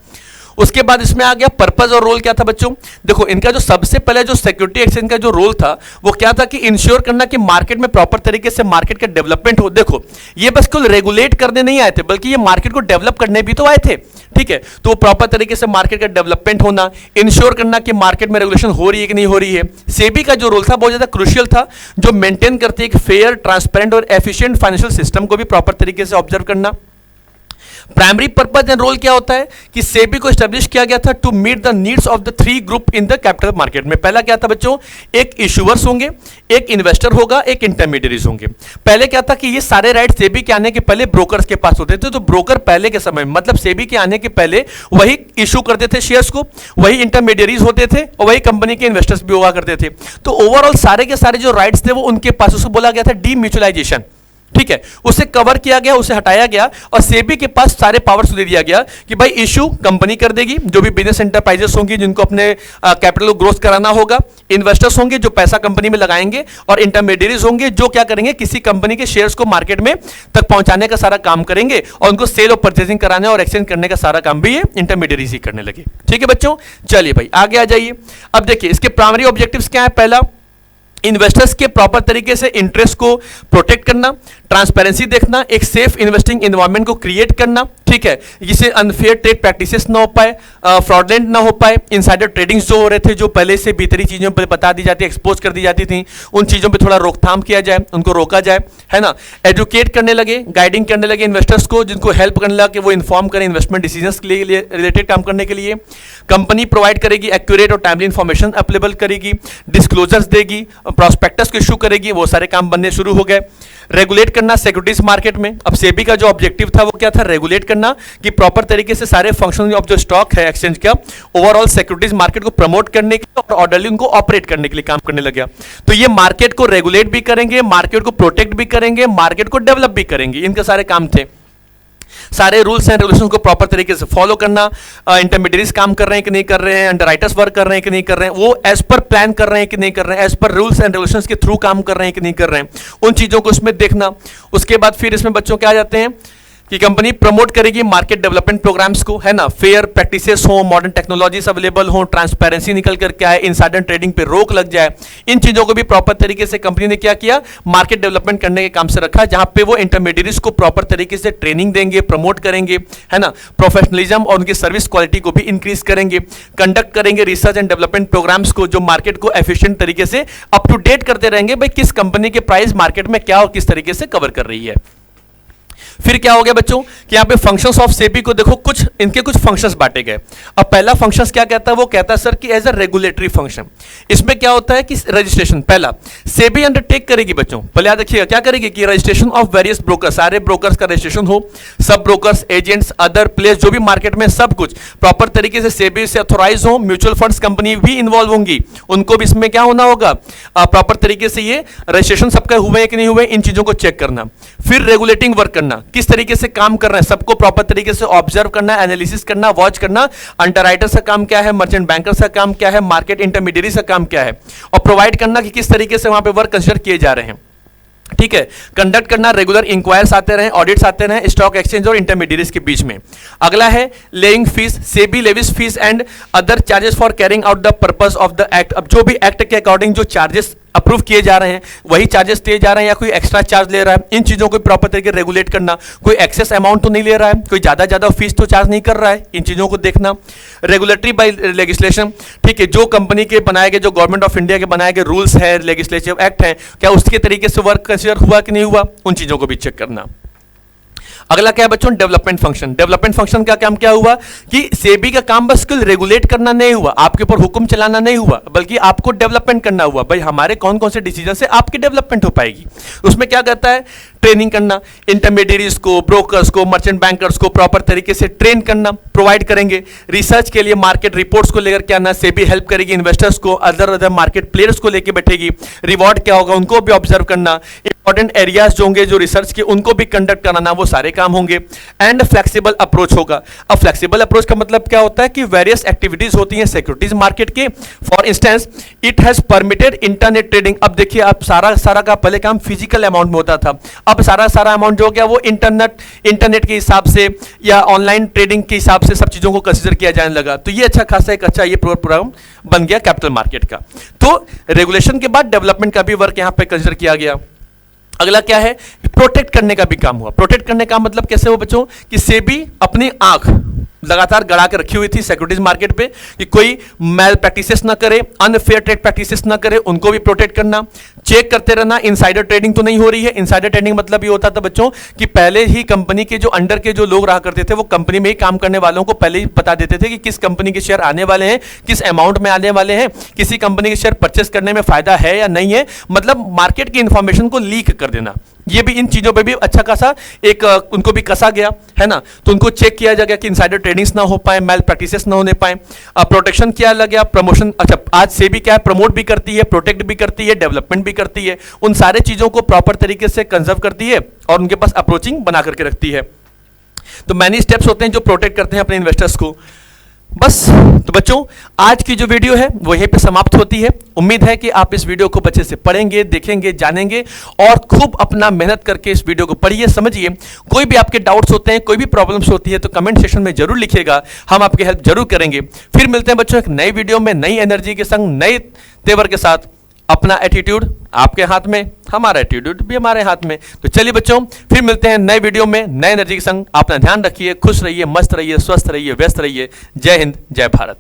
उसके बाद इसमें आ गया पर्पस और रोल क्या था बच्चों। देखो इनका जो सबसे पहले जो सिक्योरिटी एक्सचेंज का जो रोल था वो क्या था कि इंश्योर करना कि मार्केट में प्रॉपर तरीके से मार्केट का डेवलपमेंट हो। देखो ये बस केवल रेगुलेट करने नहीं आए थे बल्कि ये मार्केट को डेवलप करने भी तो आए थे। ठीक है, तो वो प्रॉपर तरीके से मार्केट का डेवलपमेंट होना, इंश्योर करना कि मार्केट में रेगुलेशन हो रही है कि नहीं हो रही है। सेबी का जो रोल था बहुत ज्यादा क्रूशियल था, जो मेंटेन करती है एक फेयर, ट्रांसपेरेंट और एफिशिएंट फाइनेंशियल सिस्टम को भी प्रॉपर तरीके से ऑब्जर्व करना। प्राइमरी पर्पस एंड रोल क्या होता है कि सेबी को एस्टैब्लिश किया गया था to meet the needs of the three group in the capital market में। पहला क्या था बच्चों, एक इशूवर्स होंगे, एक इन्वेस्टर होगा, एक इंटरमीडिएरीज होंगे। पहले क्या था कि ये सारे राइट सेबी के आने के पहले ब्रोकर्स के पास होते थे, तो ब्रोकर पहले के समय मतलब सेबी के आने के पहले वही इशू करते थे शेयर्स को, वही इंटरमीडिएरीज होते थे और वही कंपनी के इन्वेस्टर्स भी हुआ करते थे। तो ओवरऑल सारे के सारे जो राइट्स थे वो उनके पास, उसको बोला गया था डीम्यूचुअलाइजेशन। ठीक है, उसे कवर किया गया, उसे हटाया गया और सेबी के पास सारे पावर्स दे दिया गया कि भाई इशू कंपनी कर देगी, जो भी बिजनेस एंटरप्राइजेस होंगी जिनको अपने कैपिटल को ग्रोथ कराना होगा, इन्वेस्टर्स होंगे जो पैसा कंपनी में लगाएंगे, और इंटरमीडियरीज होंगे जो क्या करेंगे, किसी कंपनी के शेयर्स को मार्केट में तक पहुंचाने का सारा काम करेंगे और उनको सेल और परचेजिंग कराने और एक्सचेंज करने का सारा काम भी ये इंटरमीडियरीज ही करने लगे। ठीक है बच्चों, चलिए भाई आगे आ जाइए। अब देखिए इसके प्राइमरी ऑब्जेक्टिव्स क्या है। पहला, इन्वेस्टर्स के प्रॉपर तरीके से इंटरेस्ट को प्रोटेक्ट करना, ट्रांसपेरेंसी देखना, एक सेफ इन्वेस्टिंग एनवायरनमेंट को क्रिएट करना, ठीक है, जिससे अनफेयर ट्रेड प्रैक्टिसेस ना हो पाए, फ्रॉडलेंट ना हो पाए, इनसाइडर ट्रेडिंग्स जो हो रहे थे, जो पहले से भीतरी चीजों पर बता दी जाती, एक्सपोज कर दी जाती थी, उन चीजों पे थोड़ा रोकथाम किया जाए, उनको रोका जाए, है ना। एजुकेट करने लगे, गाइडिंग करने लगे इन्वेस्टर्स को, जिनको हेल्प करने लगा कि वो इन्फॉर्म करें इन्वेस्टमेंट डिसीजंस के लिए रिलेटेड काम करने के लिए। कंपनी प्रोवाइड करेगी एक्यूरेट और टाइमली इन्फॉर्मेशन अवेलेबल करेगी, डिस्क्लोजर्स देगी, प्रॉस्पेक्टस को इशू करेगी, वो सारे काम बनने शुरू हो गए। रेगुलेट करना सिक्योरिटीज मार्केट में। अब सेबी का जो ऑब्जेक्टिव था वो क्या था, रेगुलेट करना, कि प्रॉपर तरीके से सारे फंक्शन ऑफ जो स्टॉक है एक्सचेंज का ओवरऑल सिक्योरिटीज मार्केट को प्रमोट करने के लिए और ऑर्डरली उनको ऑपरेट करने के लिए काम करने लगा। तो ये मार्केट को रेगुलेट भी करेंगे, मार्केट को प्रोटेक्ट भी करेंगे, मार्केट को डेवलप भी करेंगे, इनके सारे काम थे। सारे रूल्स एंड रेगुलेशंस को प्रॉपर तरीके से फॉलो करना, इंटरमीडियरीज काम कर रहे हैं कि नहीं कर रहे हैं, अंडरराइटर्स वर्क कर रहे हैं कि नहीं कर रहे हैं, वो एज पर प्लान कर रहे हैं कि नहीं कर रहे हैं, as per rules and regulations के थ्रू काम कर रहे हैं कि नहीं कर रहे हैं, उन चीजों को इसमें देखना। उसके बाद फिर इसमें बच्चों क्या आ जाते हैं कि कंपनी प्रमोट करेगी मार्केट डेवलपमेंट प्रोग्राम्स को, है ना, फेयर प्रैक्टिसेस हो, मॉडर्न टेक्नोलॉजीज अवेलेबल हो, ट्रांसपेरेंसी निकल कर के आए, इनसाइडर ट्रेडिंग पे रोक लग जाए, इन चीजों को भी प्रॉपर तरीके से कंपनी ने क्या किया, मार्केट डेवलपमेंट करने के काम से रखा, जहां पे वो इंटरमीडियरीज को प्रॉपर तरीके से ट्रेनिंग देंगे, प्रमोट करेंगे, है ना, प्रोफेशनलिज्म और उनकी सर्विस क्वालिटी को भी इंक्रीज करेंगे, कंडक्ट करेंगे रिसर्च एंड डेवलपमेंट प्रोग्राम्स को, जो मार्केट को एफिशिएंट तरीके से अप टू डेट करते रहेंगे, भाई किस कंपनी के प्राइस मार्केट में क्या और किस तरीके से कवर कर रही है। फिर क्या हो गया बच्चों कि यहाँ पे फंक्शंस ऑफ सेबी को देखो, कुछ इनके कुछ फंक्शंस बांटे गए। अब पहला फंक्शंस क्या कहता है, वो कहता है सर कि एज अ रेगुलेटरी फंक्शन। इसमें क्या होता है कि रजिस्ट्रेशन, पहला सेबी अंडरटेक करेगी बच्चों, पहले याद रखिएगा क्या करेगी कि रजिस्ट्रेशन ऑफ वेरियस ब्रोकर्स, सारे ब्रोकर्स का रजिस्ट्रेशन हो, सब ब्रोकर्स, एजेंट्स, अदर प्लेयर्स जो भी मार्केट में सब कुछ प्रॉपर तरीके से सेबी से ऑथोराइज हो। म्यूचुअल फंड्स कंपनी भी इन्वॉल्व होंगी, उनको भी इसमें क्या होना होगा, प्रॉपर तरीके से ये रजिस्ट्रेशन सबका हुए हैं कि नहीं हुए, इन चीजों को चेक करना। फिर रेगुलेटिंग वर्क करना, किस तरीके से काम कर रहे हैं, सबको प्रॉपर तरीके से ऑब्जर्व करना, एनालिसिस करना, वॉच करना, अंडरराइटर्स का काम क्या है, मर्चेंट बैंकर्स का काम क्या है, मार्केट इंटरमीडियरीज का काम क्या है, और प्रोवाइड करना कि किस तरीके से वहां पे वर्क कंसिडर किए जा रहे हैं। ठीक है, कंडक्ट करना, रेगुलर इंक्वायर्स आते रहे, ऑडिट्स आते रहे स्टॉक एक्सचेंज और इंटरमीडियरीज के बीच में। अगला है levying fees, SEBI levies fees and other charges for carrying out the purpose of the act. अब जो भी एक्ट के अकॉर्डिंग जो चार्जेस अप्रूव किए जा रहे हैं वही चार्जेस दिए जा रहे हैं या कोई एक्स्ट्रा चार्ज ले रहा है, इन चीजों को प्रॉपर तरीके से रेगुलेट करना। कोई एक्सेस अमाउंट तो नहीं ले रहा है, कोई ज्यादा फीस तो चार्ज नहीं कर रहा है, इन चीजों को देखना। रेगुलेटरी बाय लेजिस्लेशन, ठीक है, जो कंपनी के बनाए गए, जो गवर्नमेंट ऑफ इंडिया के बनाए गए रूल्स है, लेजिस्लेटिव एक्ट है, क्या उसके तरीके से वर्क कंसिडर हुआ कि नहीं हुआ, उन चीजों को भी चेक करना। अगला क्या है बच्चों, डेवलपमेंट फंक्शन। डेवलपमेंट फंक्शन का काम क्या हुआ कि सेबी का काम बस केवल रेगुलेट करना नहीं हुआ, आपके ऊपर हुक्म चलाना नहीं हुआ, बल्कि आपको डेवलपमेंट करना हुआ। भाई हमारे कौन कौन से डिसीजन से आपकी डेवलपमेंट हो पाएगी, उसमें क्या करता है, ट्रेनिंग करना, इंटरमीडियरीज को, ब्रोकर्स को, मर्चेंट बैंकर्स को प्रॉपर तरीके से ट्रेन करना, प्रोवाइड करेंगे। रिसर्च के लिए मार्केट रिपोर्ट्स को लेकर के आना, सेबी हेल्प करेगी इन्वेस्टर्स को, अदर मार्केट प्लेयर्स को लेकर बैठेगी, रिवॉर्ड क्या होगा उनको भी ऑब्जर्व करना, इंपॉर्टेंट एरियाज जो होंगे जो रिसर्च के उनको भी कंडक्ट कराना, वो सारे काम होंगे। एंड फ्लेक्सिबल अप्रोच होगा। अब फ्लेक्सिबल अप्रोच का मतलब क्या होता है कि वेरियस एक्टिविटीज होती हैं सिक्योरिटीज मार्केट के, for instance it has permitted internet trading. अब देखिए, अब सारा का पहले काम फिजिकल अमाउंट में होता था, अब सारा अमाउंट जो हो गया वो इंटरनेट के हिसाब से या ऑनलाइन ट्रेडिंग के हिसाब से सब चीजों को कंसीडर किया जाने लगा। तो ये अच्छा खासा एक अच्छा ये प्रोग्राम बन गया कैपिटल मार्केट का। तो रेगुलेशन के बाद डेवलपमेंट का भी वर्क यहां पे कंसीडर किया गया। अगला क्या है, प्रोटेक्ट करने का भी काम हुआ। प्रोटेक्ट करने का मतलब कैसे हो बच्चों कि सेबी अपनी आंख लगातार गड़ा के रखी हुई थी सिक्योरिटीज मार्केट पे कि कोई मैल प्रैक्टिसेस ना करे, अनफेयर ट्रेड प्रैक्टिसेस ना करे, उनको भी प्रोटेक्ट करना। चेक करते रहना इनसाइडर ट्रेडिंग तो नहीं हो रही है। इनसाइडर ट्रेडिंग मतलब ये होता था बच्चों कि पहले ही कंपनी के जो अंडर के जो लोग रहा करते थे वो कंपनी में ही काम करने वालों को पहले ही बता देते थे कि किस कंपनी के शेयर आने वाले हैं, किस अमाउंट में आने वाले हैं, किसी कंपनी के शेयर परचेस करने में फायदा है या नहीं है, मतलब मार्केट की इंफॉर्मेशन को लीक कर देना। ये भी इन चीजों पे भी अच्छा खासा एक उनको भी कसा गया है ना। तो उनको चेक किया जाएगा कि इनसाइडर ट्रेडिंग्स ना हो पाए, मैल प्रैक्टिसेस ना होने पाए। प्रोटेक्शन किया लग गया, प्रमोशन। अच्छा, आज सेबी क्या है, प्रमोट भी करती है, प्रोटेक्ट भी करती है, डेवलपमेंट भी कॉपी करती है, उन सारे चीज़ों को प्रॉपर तरीके से कंजर्व करती है और उनके पास अप्रोचिंग बना करके रखती है। तो मैनी स्टेप्स होते हैं जो प्रोटेक्ट करते हैं अपने इन्वेस्टर्स को। बस तो बच्चों, आज की जो वीडियो है वो यहीं पे समाप्त होती है। उम्मीद है कि आप इस वीडियो को अच्छे से पढ़ेंगे, देखेंगे, जानेंगे और खूब अपना मेहनत करके इस वीडियो को पढ़िए, समझिए। कोई भी आपके डाउट्स होते हैं, कोई भी प्रॉब्लम्स होती है तो कमेंट सेक्शन में जरूर लिखिएगा, हम आपकी हेल्प जरूर करेंगे। फिर मिलते हैं बच्चों एक नई वीडियो में, नई एनर्जी के संग, नए तेवर के साथ। अपना एटीट्यूड आपके हाथ में, हमारा एटीट्यूड भी हमारे हाथ में। तो चलिए बच्चों, फिर मिलते हैं नए वीडियो में नए एनर्जी के संग। अपना ध्यान रखिए, खुश रहिए, मस्त रहिए, स्वस्थ रहिए, व्यस्त रहिए। जय हिंद, जय भारत।